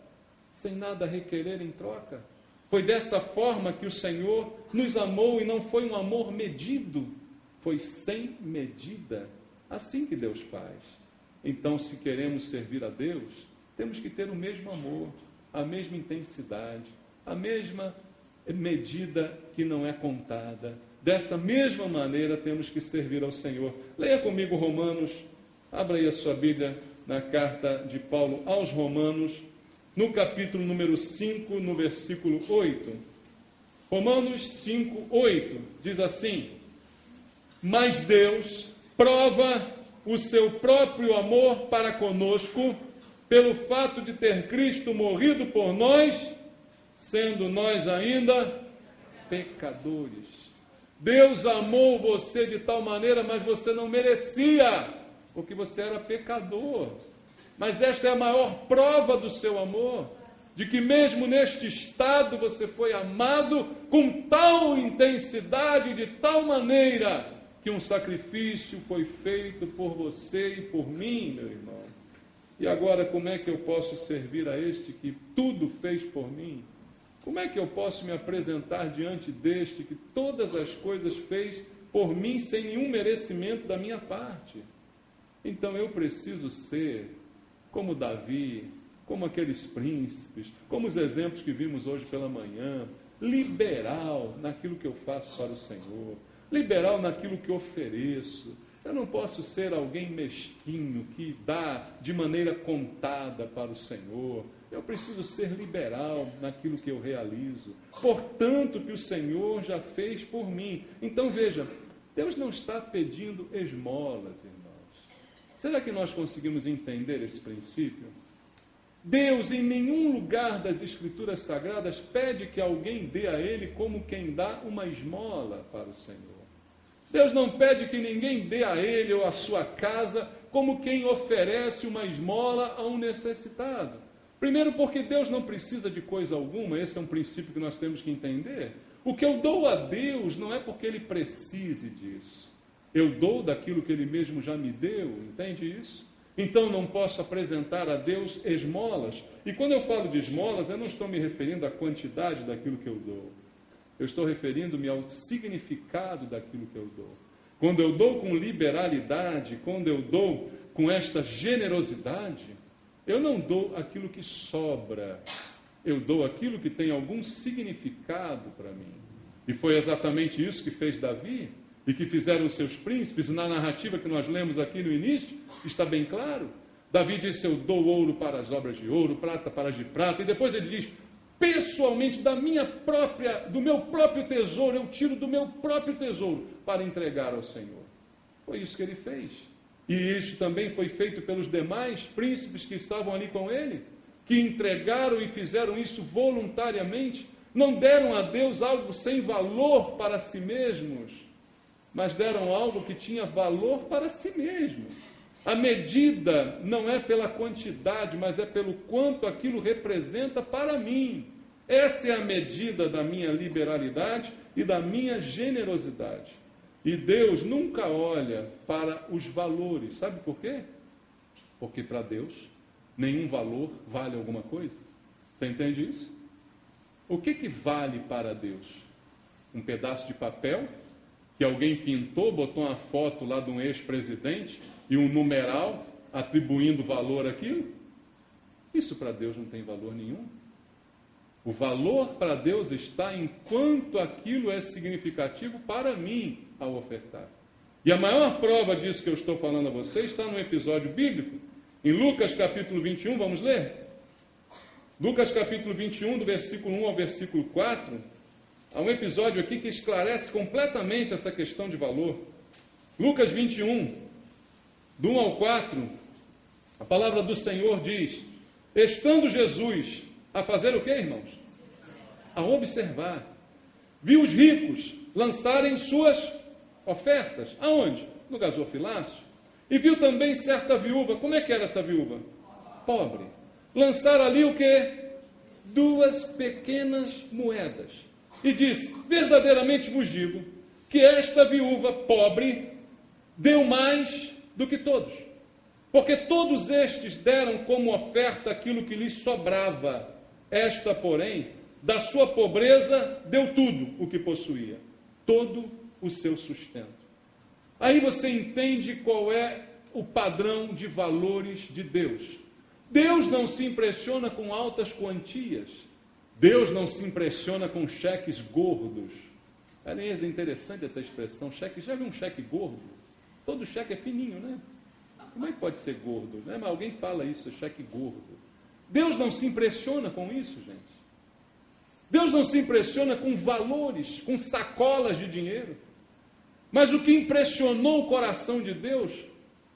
sem nada requerer em troca. Foi dessa forma que o Senhor nos amou, e não foi um amor medido, foi sem medida. Assim que Deus faz. Então, se queremos servir a Deus, temos que ter o mesmo amor, a mesma intensidade, a mesma medida que não é contada. Dessa mesma maneira temos que servir ao Senhor. Leia comigo Romanos, abra aí a sua Bíblia na carta de Paulo aos Romanos, no capítulo número 5, no versículo 8. Romanos 5, 8, diz assim: mas Deus prova o seu próprio amor para conosco, pelo fato de ter Cristo morrido por nós, sendo nós ainda pecadores. Deus amou você de tal maneira, mas você não merecia, porque você era pecador. Mas esta é a maior prova do seu amor, de que mesmo neste estado você foi amado com tal intensidade, de tal maneira, que um sacrifício foi feito por você e por mim, meu irmão. E agora, como é que eu posso servir a este que tudo fez por mim? Como é que eu posso me apresentar diante deste que todas as coisas fez por mim sem nenhum merecimento da minha parte? Então eu preciso ser como Davi, como aqueles príncipes, como os exemplos que vimos hoje pela manhã, liberal naquilo que eu faço para o Senhor, liberal naquilo que ofereço. Eu não posso ser alguém mesquinho que dá de maneira contada para o Senhor. Eu preciso ser liberal naquilo que eu realizo. Portanto, que o Senhor já fez por mim. Então, veja, Deus não está pedindo esmolas, irmãos. Será que nós conseguimos entender esse princípio? Deus, em nenhum lugar das Escrituras Sagradas, pede que alguém dê a Ele como quem dá uma esmola para o Senhor. Deus não pede que ninguém dê a Ele ou a sua casa como quem oferece uma esmola a um necessitado. Primeiro, porque Deus não precisa de coisa alguma, esse é um princípio que nós temos que entender. O que eu dou a Deus não é porque Ele precise disso. Eu dou daquilo que Ele mesmo já me deu, entende isso? Então não posso apresentar a Deus esmolas. E quando eu falo de esmolas, eu não estou me referindo à quantidade daquilo que eu dou. Eu estou referindo-me ao significado daquilo que eu dou. Quando eu dou com liberalidade, quando eu dou com esta generosidade, eu não dou aquilo que sobra, eu dou aquilo que tem algum significado para mim. E foi exatamente isso que fez Davi e que fizeram os seus príncipes. Na narrativa que nós lemos aqui no início, está bem claro. Davi disse: eu dou ouro para as obras de ouro, prata para as de prata. E depois ele diz: pessoalmente, do meu próprio tesouro, eu tiro do meu próprio tesouro para entregar ao Senhor. Foi isso que ele fez. E isso também foi feito pelos demais príncipes que estavam ali com ele, que entregaram e fizeram isso voluntariamente. Não deram a Deus algo sem valor para si mesmos, mas deram algo que tinha valor para si mesmo. A medida não é pela quantidade, mas é pelo quanto aquilo representa para mim. Essa é a medida da minha liberalidade e da minha generosidade. E Deus nunca olha para os valores. Sabe por quê? Porque para Deus nenhum valor vale alguma coisa. Você entende isso? O que vale para Deus? Um pedaço de papel que alguém pintou, botou uma foto lá de um ex-presidente e um numeral atribuindo valor àquilo? Isso para Deus não tem valor nenhum. O valor para Deus está em quanto aquilo é significativo para mim ao ofertar. E a maior prova disso que eu estou falando a você está no episódio bíblico. Em Lucas capítulo 21, vamos ler? Lucas capítulo 21, do versículo 1 ao versículo 4. Há um episódio aqui que esclarece completamente essa questão de valor. Lucas 21, do 1 ao 4, a palavra do Senhor diz: estando Jesus a fazer o quê, irmãos? A observar. Viu os ricos lançarem suas ofertas. Aonde? No gasofilácio. E viu também certa viúva. Como é que era essa viúva? Pobre. Lançar ali o quê? 2 pequenas moedas. E disse: verdadeiramente vos digo que esta viúva pobre deu mais do que todos. Porque todos estes deram como oferta aquilo que lhes sobrava. Esta, porém, da sua pobreza, deu tudo o que possuía. Todo o seu sustento. Aí você entende qual é o padrão de valores de Deus. Deus não se impressiona com altas quantias. Deus não se impressiona com cheques gordos. Aliás, é interessante essa expressão, cheque. Já viu um cheque gordo? Todo cheque é fininho, né? Como é que pode ser gordo? Né? Mas alguém fala isso, cheque gordo. Deus não se impressiona com isso, gente. Deus não se impressiona com valores, com sacolas de dinheiro. Mas o que impressionou o coração de Deus,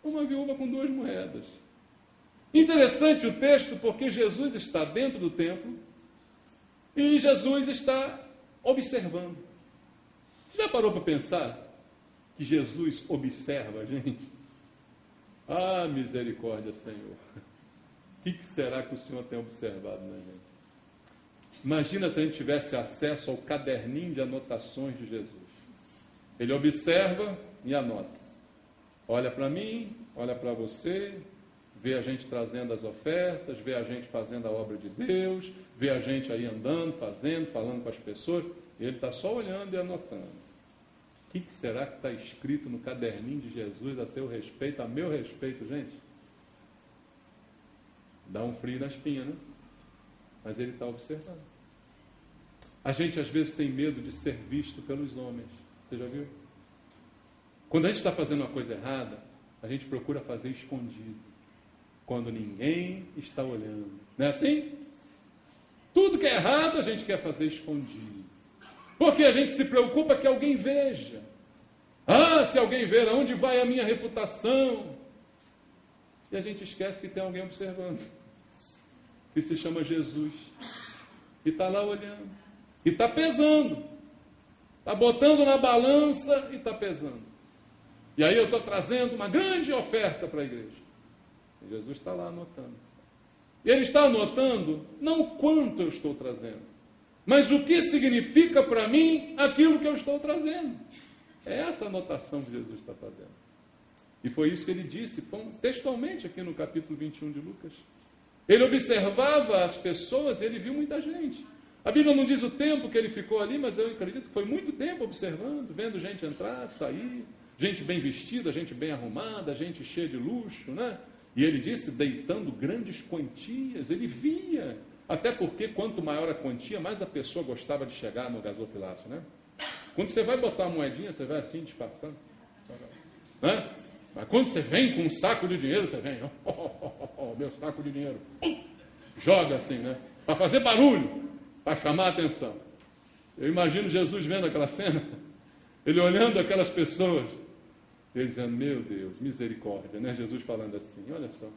uma viúva com 2 moedas. Interessante o texto, porque Jesus está dentro do templo e Jesus está observando. Você já parou para pensar que Jesus observa a gente? Ah, misericórdia, Senhor. O que será que o Senhor tem observado na gente? Imagina se a gente tivesse acesso ao caderninho de anotações de Jesus. Ele observa e anota. Olha para mim, olha para você, vê a gente trazendo as ofertas, vê a gente fazendo a obra de Deus, vê a gente aí andando, fazendo, falando com as pessoas. E ele está só olhando e anotando. O que será que está escrito no caderninho de Jesus a teu respeito, a meu respeito, gente? Dá um frio na espinha, né? Mas ele está observando. A gente às vezes tem medo de ser visto pelos homens. Você já viu? Quando a gente está fazendo uma coisa errada, a gente procura fazer escondido. Quando ninguém está olhando. Não é assim? Tudo que é errado a gente quer fazer escondido. Porque a gente se preocupa que alguém veja. Ah, se alguém ver, aonde vai a minha reputação? E a gente esquece que tem alguém observando. Que se chama Jesus. E está lá olhando. E está pesando. Está botando na balança e está pesando. E aí eu estou trazendo uma grande oferta para a igreja. E Jesus está lá anotando. E ele está anotando não o quanto eu estou trazendo, mas o que significa para mim aquilo que eu estou trazendo. É essa anotação que Jesus está fazendo. E foi isso que ele disse textualmente aqui no capítulo 21 de Lucas. Ele observava as pessoas, ele viu muita gente. A Bíblia não diz o tempo que ele ficou ali, mas eu acredito que foi muito tempo observando, vendo gente entrar, sair, gente bem vestida, gente bem arrumada, gente cheia de luxo, né? E ele disse, deitando grandes quantias, ele via. Até porque quanto maior a quantia, mais a pessoa gostava de chegar no gasofilácio, né? Quando você vai botar uma moedinha, você vai assim, disfarçando. Né? Mas quando você vem com um saco de dinheiro, você vem, meu saco de dinheiro. Joga assim, né? Para fazer barulho, para chamar a atenção. Eu imagino Jesus vendo aquela cena, ele olhando aquelas pessoas, ele dizendo, meu Deus, misericórdia, né? Jesus falando assim, olha só,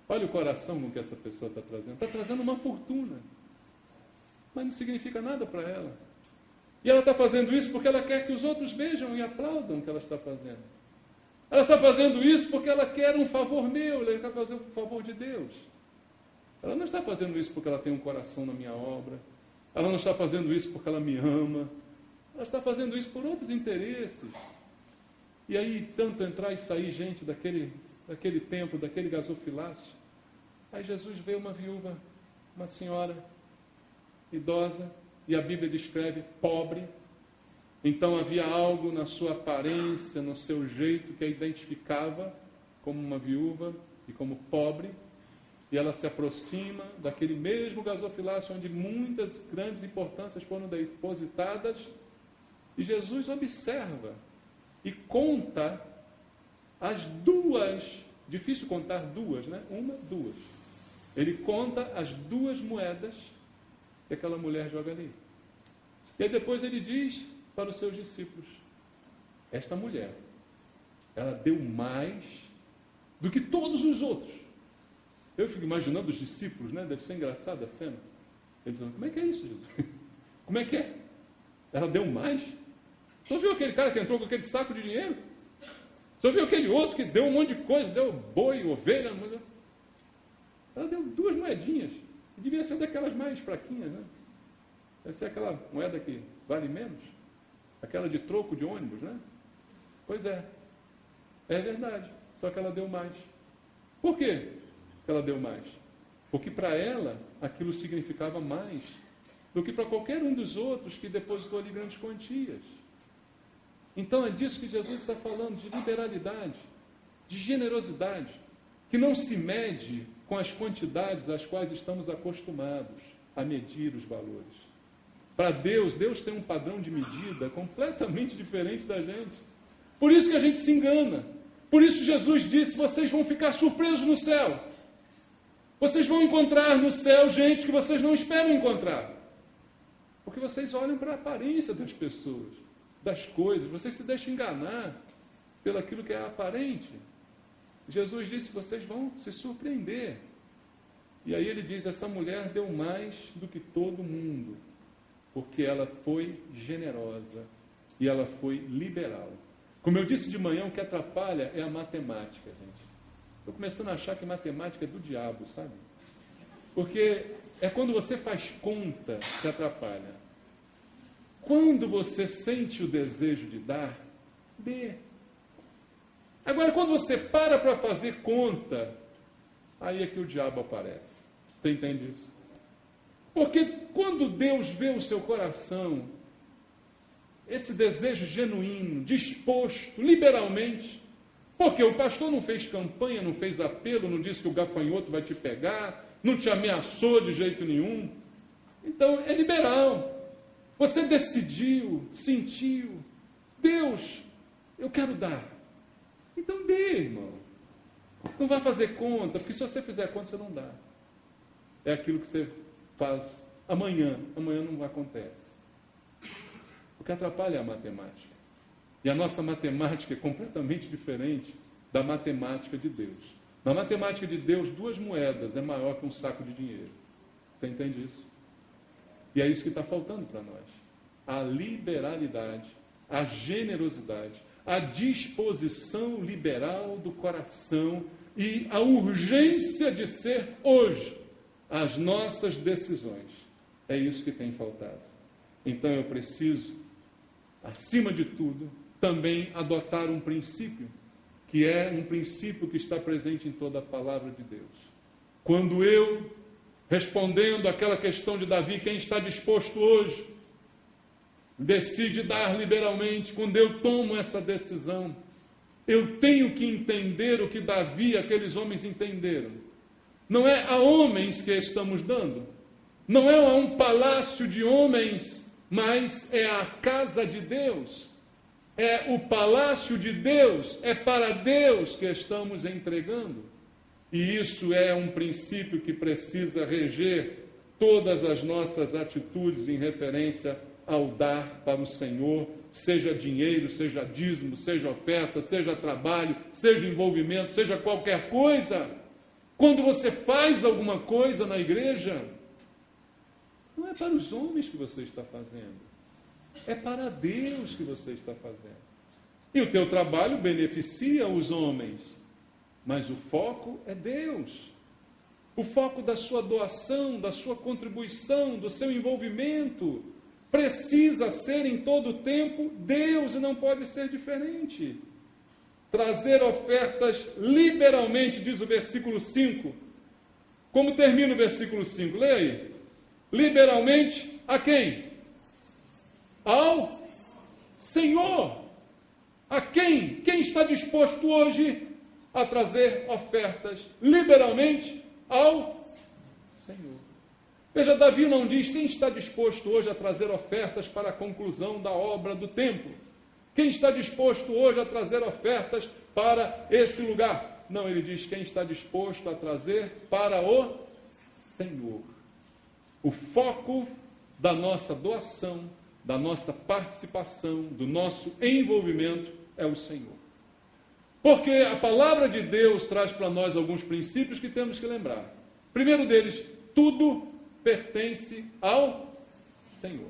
olha o coração com que essa pessoa está trazendo. Está trazendo uma fortuna, mas não significa nada para ela. E ela está fazendo isso porque ela quer que os outros vejam e aplaudam o que ela está fazendo. Ela está fazendo isso porque ela quer um favor meu, ela quer fazer um favor de Deus. Ela não está fazendo isso porque ela tem um coração na minha obra. Ela não está fazendo isso porque ela me ama. Ela está fazendo isso por outros interesses. E aí, tanto entrar e sair gente daquele templo, daquele gasofilácio. Aí Jesus vê uma viúva, uma senhora idosa, e a Bíblia descreve pobre. Então havia algo na sua aparência, no seu jeito, que a identificava como uma viúva e como pobre. E ela se aproxima daquele mesmo gasofilácio onde muitas grandes importâncias foram depositadas. E Jesus observa e conta as 2, difícil contar 2, né? 2. Ele conta as 2 moedas que aquela mulher joga ali. E aí depois ele diz para os seus discípulos, esta mulher, ela deu mais do que todos os outros. Eu fico imaginando os discípulos, né? Deve ser engraçada a cena. Eles dizendo, como é que é isso, Jesus? Como é que é? Ela deu mais? Você viu aquele cara que entrou com aquele saco de dinheiro? Você viu aquele outro que deu um monte de coisa, deu boi, ovelha? Ela deu 2 moedinhas. Devia ser daquelas mais fraquinhas, né? Deve ser aquela moeda que vale menos. Aquela de troco de ônibus, né? Pois é. É verdade. Só que ela deu mais. Por quê que ela deu mais? Porque para ela aquilo significava mais do que para qualquer um dos outros que depositou ali grandes quantias. Então é disso que Jesus está falando, de liberalidade, de generosidade, que não se mede com as quantidades às quais estamos acostumados a medir os valores. Para Deus tem um padrão de medida completamente diferente da gente. Por isso que a gente se engana. Por isso Jesus disse, vocês vão ficar surpresos no céu. Vocês vão encontrar no céu gente que vocês não esperam encontrar. Porque vocês olham para a aparência das pessoas, das coisas, vocês se deixam enganar pelaquilo que é aparente. Jesus disse, vocês vão se surpreender. E aí ele diz, essa mulher deu mais do que todo mundo, porque ela foi generosa e ela foi liberal. Como eu disse de manhã, o que atrapalha é a matemática, gente. Estou começando a achar que matemática é do diabo, sabe? Porque é quando você faz conta que atrapalha. Quando você sente o desejo de dar, dê. Agora, quando você para fazer conta, aí é que o diabo aparece. Você entende isso? Porque quando Deus vê o seu coração, esse desejo genuíno, disposto, liberalmente, porque o pastor não fez campanha, não fez apelo, não disse que o gafanhoto vai te pegar, não te ameaçou de jeito nenhum. Então, é liberal. Você decidiu, sentiu, Deus, eu quero dar. Então dê, irmão. Não vai fazer conta, porque se você fizer conta, você não dá. É aquilo que você faz amanhã não acontece. O que atrapalha é a matemática. E a nossa matemática é completamente diferente da matemática de Deus. Na matemática de Deus, 2 moedas é maior que um saco de dinheiro. Você entende isso? E é isso que está faltando para nós. A liberalidade, a generosidade, a disposição liberal do coração e a urgência de ser hoje as nossas decisões. É isso que tem faltado. Então eu preciso, acima de tudo, também adotar um princípio, que é um princípio que está presente em toda a palavra de Deus. Quando eu, respondendo àquela questão de Davi, quem está disposto hoje, decide dar liberalmente, quando eu tomo essa decisão, eu tenho que entender o que Davi e aqueles homens entenderam. Não é a homens que estamos dando, não é a um palácio de homens, mas é a casa de Deus, é o palácio de Deus, é para Deus que estamos entregando. E isso é um princípio que precisa reger todas as nossas atitudes em referência ao dar para o Senhor, seja dinheiro, seja dízimo, seja oferta, seja trabalho, seja envolvimento, seja qualquer coisa. Quando você faz alguma coisa na igreja, não é para os homens que você está fazendo, é para Deus que você está fazendo. E o teu trabalho beneficia os homens, mas o foco é Deus. O foco da sua doação, da sua contribuição, do seu envolvimento, precisa ser em todo o tempo Deus, e não pode ser diferente. Trazer ofertas liberalmente, diz o versículo 5. Como termina o versículo 5? Leia aí. Liberalmente a quem? Ao Senhor. A quem? Quem está disposto hoje a trazer ofertas liberalmente ao Senhor? Veja, Davi não diz quem está disposto hoje a trazer ofertas para a conclusão da obra do templo. Quem está disposto hoje a trazer ofertas para esse lugar? Não, ele diz quem está disposto a trazer para o Senhor. O foco da nossa doação, da nossa participação, do nosso envolvimento é o Senhor. Porque a palavra de Deus traz para nós alguns princípios que temos que lembrar. Primeiro deles, tudo pertence ao Senhor.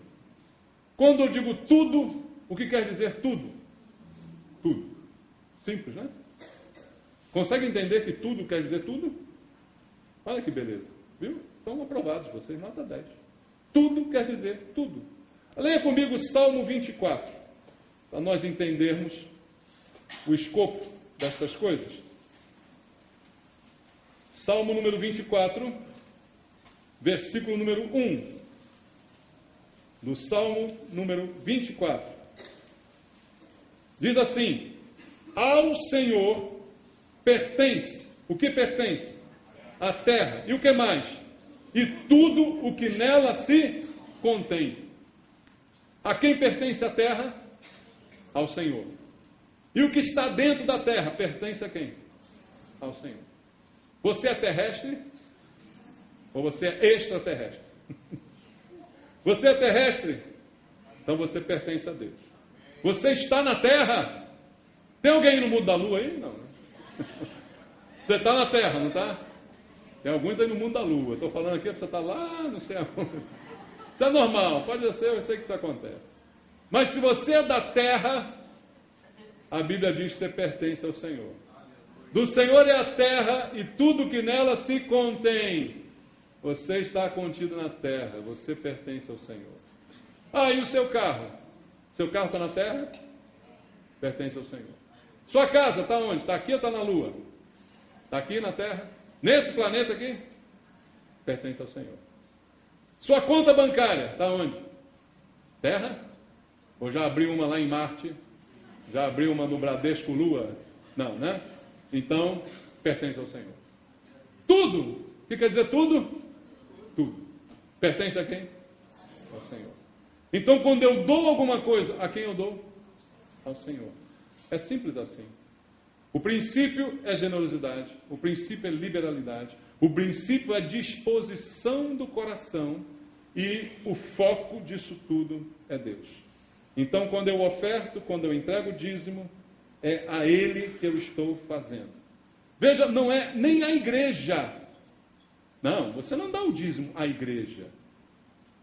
Quando eu digo tudo, o que quer dizer tudo? Tudo. Simples, né? Consegue entender que tudo quer dizer tudo? Olha que beleza, viu? Estão aprovados vocês, nota 10. Tudo quer dizer tudo. Leia comigo Salmo 24, para nós entendermos o escopo destas coisas. Salmo número 24, versículo número 1. Do Salmo número 24. Diz assim: ao Senhor pertence. O que pertence? A terra. E o que mais? E tudo o que nela se contém. A quem pertence a terra? Ao Senhor. E o que está dentro da terra pertence a quem? Ao Senhor. Você é terrestre? Ou você é extraterrestre? Você é terrestre? Então você pertence a Deus. Você está na terra? Tem alguém no mundo da lua aí? Não, né? Você está na terra, não está? Tem alguns aí no mundo da lua. Eu estou falando aqui, você está lá, não sei aonde. Isso é normal, pode ser, eu sei que isso acontece. Mas se você é da terra, a Bíblia diz que você pertence ao Senhor. Do Senhor é a terra e tudo que nela se contém. Você está contido na terra, você pertence ao Senhor. Ah, e o seu carro? Seu carro está na terra? Pertence ao Senhor. Sua casa está onde? Está aqui ou está na lua? Está aqui na terra? Nesse planeta aqui? Pertence ao Senhor. Sua conta bancária está onde? Terra? Ou já abriu uma lá em Marte? Já abriu uma no Bradesco Lua? Não, né? Então, pertence ao Senhor. Tudo. O que quer dizer tudo? Tudo. Pertence a quem? Ao Senhor. Então, quando eu dou alguma coisa, a quem eu dou? Ao Senhor. É simples assim. O princípio é generosidade. O princípio é liberalidade. O princípio é disposição do coração. E o foco disso tudo é Deus. Então, quando eu oferto, quando eu entrego o dízimo, é a Ele que eu estou fazendo. Veja, não é nem a igreja. Não, você não dá o dízimo à igreja.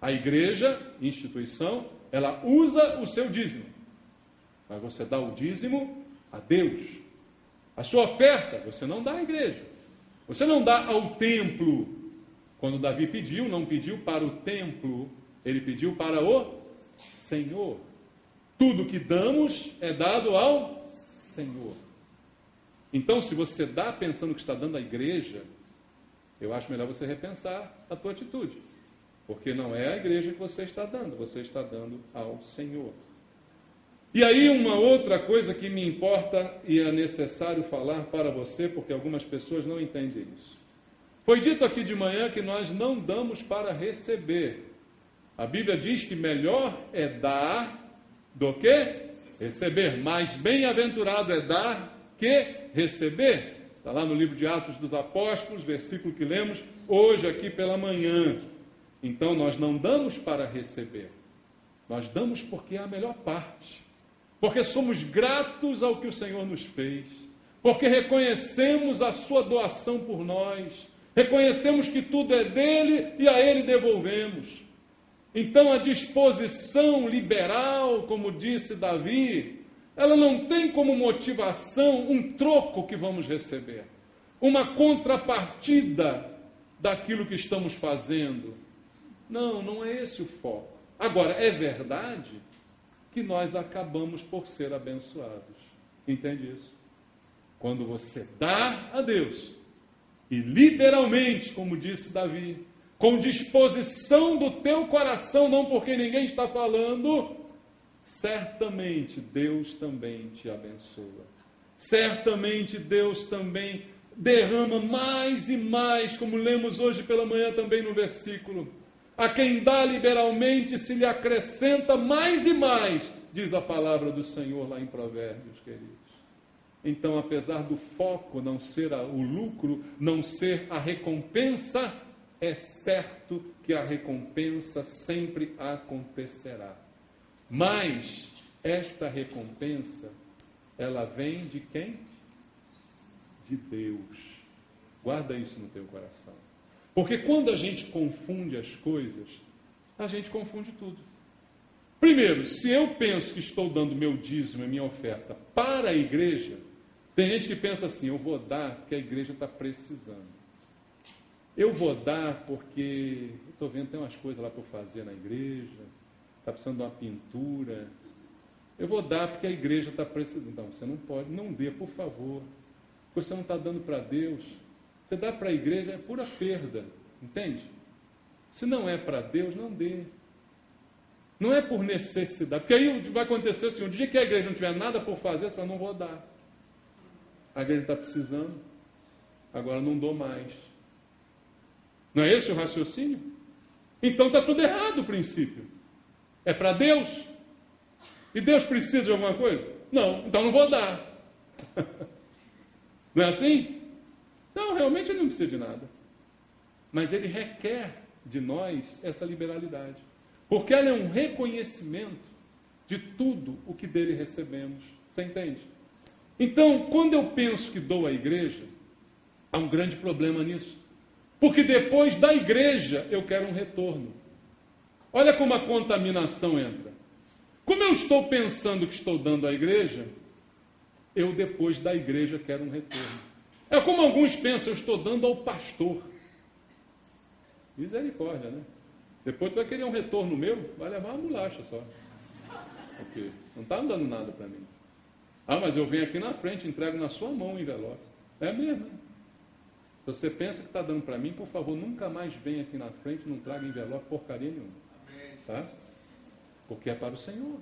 A igreja, instituição, ela usa o seu dízimo. Mas você dá o dízimo a Deus. A sua oferta, você não dá à igreja. Você não dá ao templo. Quando Davi pediu, não pediu para o templo, ele pediu para o Senhor. Tudo que damos é dado ao Senhor. Então, se você dá pensando que está dando à igreja, eu acho melhor você repensar a tua atitude. Porque não é a igreja que você está dando ao Senhor. E aí uma outra coisa que me importa e é necessário falar para você, porque algumas pessoas não entendem isso. Foi dito aqui de manhã que nós não damos para receber. A Bíblia diz que melhor é dar do que receber. Mais bem-aventurado é dar que receber. Está lá no livro de Atos dos Apóstolos, versículo que lemos hoje aqui pela manhã. Então nós não damos para receber. Nós damos porque é a melhor parte. Porque somos gratos ao que o Senhor nos fez. Porque reconhecemos a sua doação por nós. Reconhecemos que tudo é dele e a ele devolvemos. Então a disposição liberal, como disse Davi, ela não tem como motivação um troco que vamos receber. Uma contrapartida daquilo que estamos fazendo. Não, não é esse o foco. Agora, é verdade que nós acabamos por ser abençoados. Entende isso? Quando você dá a Deus, e liberalmente, como disse Davi, com disposição do teu coração, não porque ninguém está falando, certamente Deus também te abençoa. Certamente Deus também derrama mais e mais, como lemos hoje pela manhã também no versículo. A quem dá liberalmente se lhe acrescenta mais e mais, diz a palavra do Senhor lá em Provérbios, queridos. Então, apesar do foco não ser o lucro, não ser a recompensa, é certo que a recompensa sempre acontecerá. Mas esta recompensa, ela vem de quem? De Deus. Guarda isso no teu coração. Porque quando a gente confunde as coisas, a gente confunde tudo. Primeiro, se eu penso que estou dando meu dízimo e minha oferta para a igreja, tem gente que pensa assim, eu vou dar porque a igreja está precisando. Eu vou dar porque estou vendo tem umas coisas lá para fazer na igreja, está precisando de uma pintura. Eu vou dar porque a igreja está precisando. Não, você não pode, não dê, por favor. Porque você não está dando para Deus. Você dá para a igreja é pura perda, entende? Se não é para Deus, não dê. Não é por necessidade, porque aí vai acontecer assim, um dia que a igreja não tiver nada por fazer, você fala, não vou dar. A igreja está precisando, agora não dou mais. Não é esse o raciocínio? Então está tudo errado o princípio. É para Deus. E Deus precisa de alguma coisa? Não, então não vou dar. Não é assim? Não, realmente Ele não precisa de nada. Mas Ele requer de nós essa liberalidade. Porque ela é um reconhecimento de tudo o que dele recebemos. Você entende? Então, quando eu penso que dou à igreja, há um grande problema nisso. Porque depois da igreja eu quero um retorno. Olha como a contaminação entra. Como eu estou pensando que estou dando à igreja, eu depois da igreja quero um retorno. É como alguns pensam, eu estou dando ao pastor. Misericórdia, né? Depois tu vai querer um retorno meu, vai levar uma bolacha só. Porque não está dando nada para mim. Ah, mas eu venho aqui na frente, entrego na sua mão o envelope. É mesmo, hein? Se você pensa que está dando para mim, por favor, nunca mais venha aqui na frente, não traga envelope porcaria nenhuma. Tá? Porque é para o Senhor.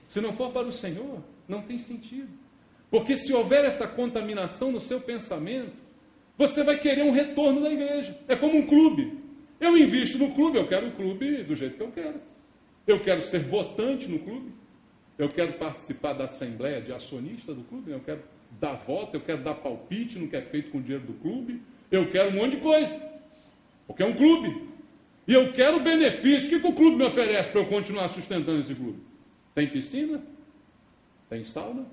Se não for para o Senhor, não tem sentido. Porque se houver essa contaminação no seu pensamento, você vai querer um retorno da igreja. É como um clube. Eu invisto no clube, eu quero o clube do jeito que eu quero. Eu quero ser votante no clube. Eu quero participar da assembleia de acionista do clube. Eu quero dar voto, eu quero dar palpite no que é feito com o dinheiro do clube. Eu quero um monte de coisa. Porque é um clube. E eu quero benefício. O que o clube me oferece para eu continuar sustentando esse clube? Tem piscina? Tem sauna?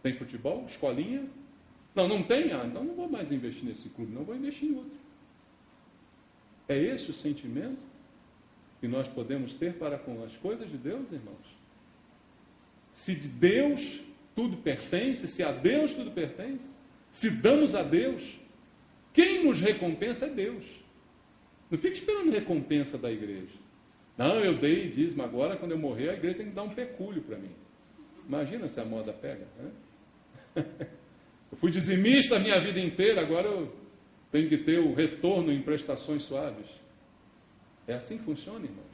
Tem futebol? Escolinha? Não, não tem? Ah, então não vou mais investir nesse clube, não vou investir em outro. É esse o sentimento que nós podemos ter para com as coisas de Deus, irmãos? Se de Deus tudo pertence, se a Deus tudo pertence, se damos a Deus, quem nos recompensa é Deus. Não fique esperando recompensa da igreja. Não, eu dei dízimo, agora quando eu morrer a igreja tem que dar um pecúlio para mim. Imagina se a moda pega, né? Eu fui dizimista a minha vida inteira, agora eu tenho que ter o retorno em prestações suaves. É assim que funciona, irmãos.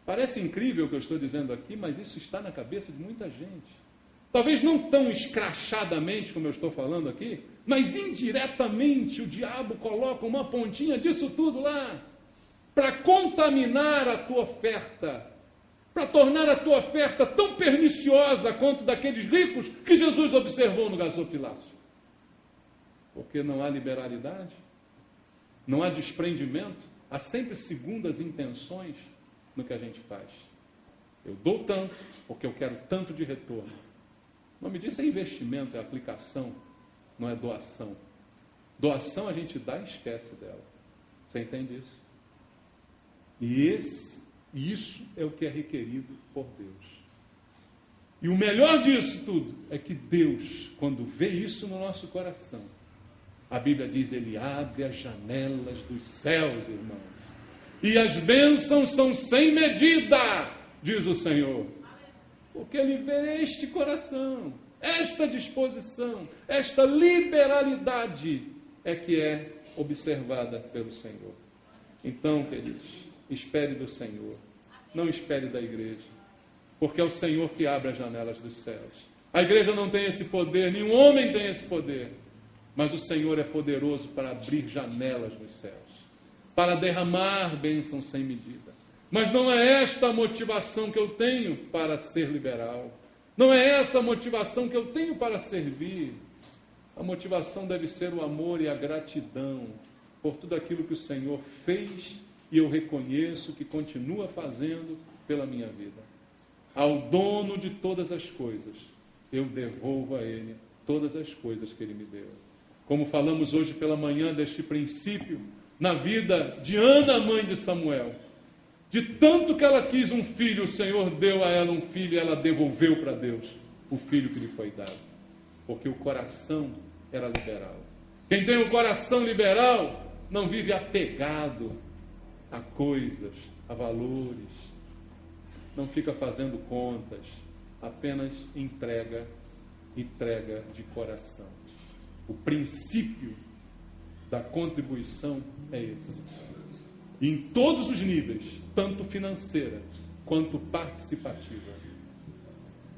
Parece incrível o que eu estou dizendo aqui, mas isso está na cabeça de muita gente. Talvez não tão escrachadamente como eu estou falando aqui, mas indiretamente o diabo coloca uma pontinha disso tudo lá, para contaminar a tua oferta, para tornar a tua oferta tão perniciosa quanto daqueles ricos que Jesus observou no gasofilácio. Porque não há liberalidade, não há desprendimento, há sempre segundas intenções no que a gente faz. Eu dou tanto, porque eu quero tanto de retorno. O nome disso é investimento, é aplicação, não é doação. Doação a gente dá e esquece dela. Você entende isso? E isso é o que é requerido por Deus. E o melhor disso tudo é que Deus, quando vê isso no nosso coração, a Bíblia diz, Ele abre as janelas dos céus, irmãos. E as bênçãos são sem medida, diz o Senhor. Porque Ele vê este coração, esta disposição, esta liberalidade é que é observada pelo Senhor. Então, queridos, espere do Senhor, não espere da igreja, porque é o Senhor que abre as janelas dos céus. A igreja não tem esse poder, nenhum homem tem esse poder, mas o Senhor é poderoso para abrir janelas dos céus, para derramar bênçãos sem medida. Mas não é esta a motivação que eu tenho para ser liberal, não é essa a motivação que eu tenho para servir. A motivação deve ser o amor e a gratidão por tudo aquilo que o Senhor fez e eu reconheço que continua fazendo pela minha vida. Ao dono de todas as coisas, eu devolvo a Ele todas as coisas que Ele me deu. Como falamos hoje pela manhã deste princípio, na vida de Ana, mãe de Samuel, de tanto que ela quis um filho, o Senhor deu a ela um filho e ela devolveu para Deus o filho que lhe foi dado. Porque o coração era liberal. Quem tem o coração liberal não vive apegado a coisas, a valores, não fica fazendo contas, apenas entrega de coração. O princípio da contribuição é esse. E em todos os níveis, tanto financeira quanto participativa.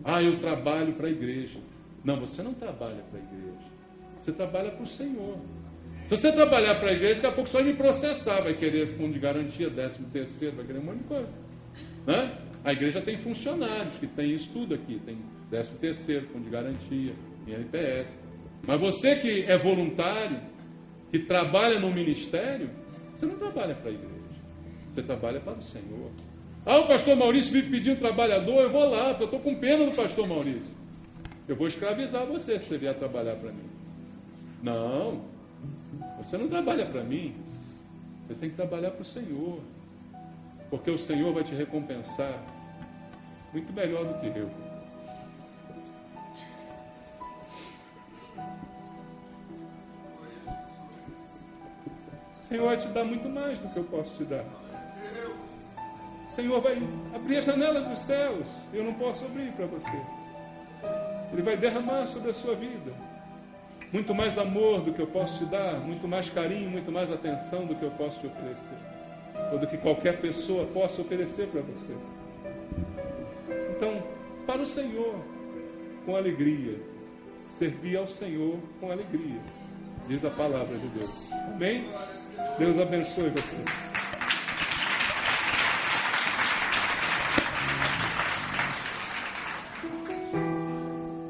Ah, eu trabalho para a igreja. Não, você não trabalha para a igreja. Você trabalha para o Senhor. Se você trabalhar para a igreja, daqui a pouco você vai me processar, vai querer fundo de garantia, 13º, vai querer um monte de coisa. Né? A igreja tem funcionários que tem isso tudo aqui, tem 13º, fundo de garantia, INPS. Mas você que é voluntário, que trabalha no ministério, você não trabalha para a igreja, você trabalha para o Senhor. Ah, o pastor Maurício vive pedindo trabalhador, eu vou lá, porque eu estou com pena do pastor Maurício. Eu vou escravizar você se você vier trabalhar para mim. Não, você não trabalha para mim, você tem que trabalhar para o Senhor, porque o Senhor vai te recompensar muito melhor do que eu. O Senhor vai te dar muito mais do que eu posso te dar. O Senhor vai abrir as janelas dos céus, eu não posso abrir para você. Ele vai derramar sobre a sua vida muito mais amor do que eu posso te dar, muito mais carinho, muito mais atenção do que eu posso te oferecer, ou do que qualquer pessoa possa oferecer para você. Então, para o Senhor, com alegria, servir ao Senhor com alegria, diz a palavra de Deus. Amém? Deus abençoe você.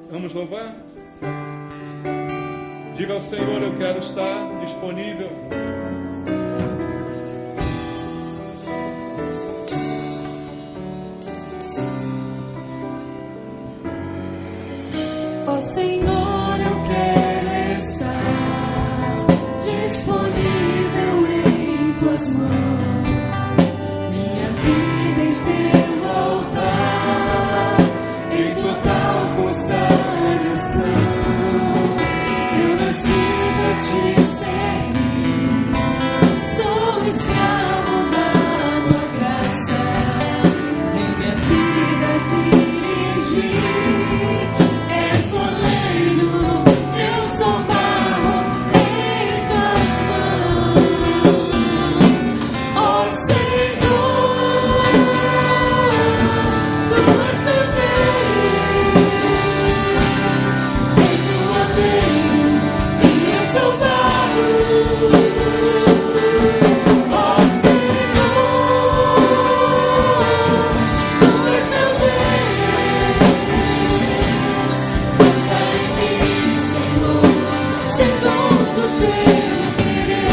Vamos louvar? Diga ao Senhor, eu quero estar disponível. Ó Senhor, eu quero estar disponível em tuas mãos. Minha vida inteira voltar em total consagração. Eu nasci pra te servir, sou escravo da tua graça. Em minha vida dirigir, és oleiro, eu sou barro em tuas mãos. Ó Senhor, tu és meu Deus, és o oleiro e eu sou barro. Ó Senhor, tu és meu Deus, pensa em mim, Senhor, segundo o teu querer.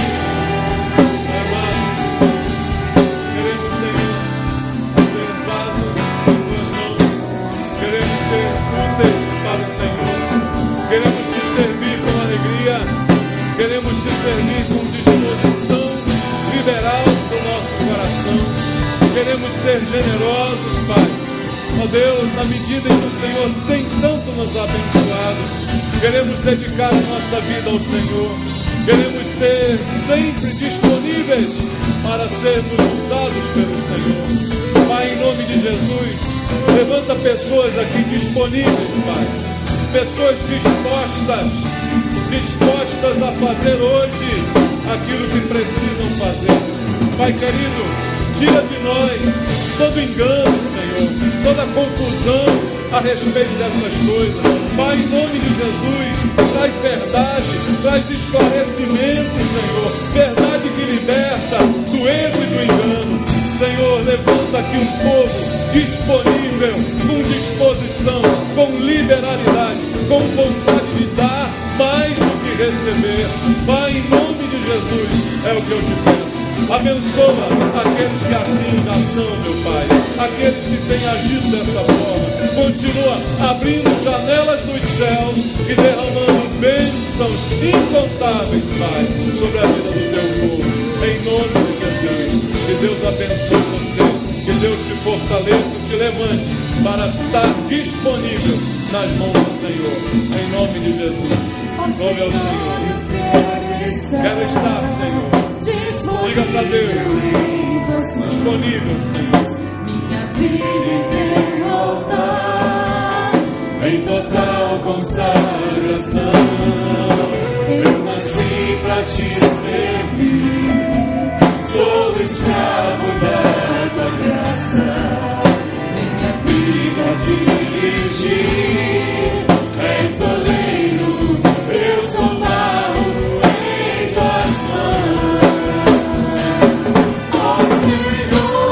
Queremos, Senhor, ser vasos em tuas mãos. Queremos ser úteis para o Senhor. Queremos te servir com alegria. Queremos te servir com disposição liberal do nosso coração. Queremos ser generosos, Pai. Ó Deus, na medida em que o Senhor tem tanto nos abençoado, queremos dedicar a nossa vida ao Senhor. Queremos ser sempre disponíveis para sermos usados pelo Senhor. Pai, em nome de Jesus, levanta pessoas aqui disponíveis, Pai. Pessoas dispostas a fazer hoje aquilo que precisam fazer. Pai querido, tira de nós todo engano, Senhor, toda confusão a respeito dessas coisas. Pai, em nome de Jesus, traz verdade, traz esclarecimento, Senhor, verdade que liberta do erro e do engano. Senhor, levanta aqui um povo disponível, com disposição, com liberalidade, com vontade de dar mais do que receber. Pai, em nome de Jesus, é o que eu te peço. Abençoa aqueles que assim já são, meu Pai, aqueles que têm agido dessa forma. Continua abrindo janelas dos céus e derramando bênçãos incontáveis, Pai, sobre a vida do teu povo. Em nome de Jesus, que Deus abençoe você, que Deus te fortaleça e te levante para estar disponível nas mãos do Senhor. Em nome de Jesus. Glória ao Senhor. Quero estar, Senhor. Diga para Deus, disponível, Senhor. Minha vida inteira voltar em total consagração. Eu nasci pra te servir, sou escravo da tua graça. em minha vida Dirigir, és oleiro, eu sou barro em tuas mãos. Ó Senhor,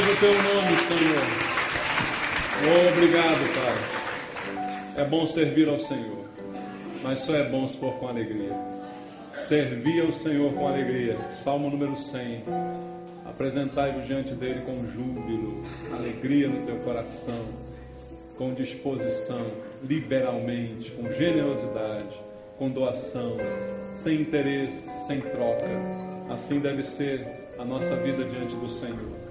seja o teu nome, Senhor. Oh, obrigado, Pai. É bom servir ao Senhor, mas só é bom se for com alegria. Servir ao Senhor com alegria. Salmo número 100. Apresentai-vos diante dele com júbilo, alegria no teu coração, com disposição, liberalmente, com generosidade, com doação, sem interesse, sem troca. Assim deve ser a nossa vida diante do Senhor.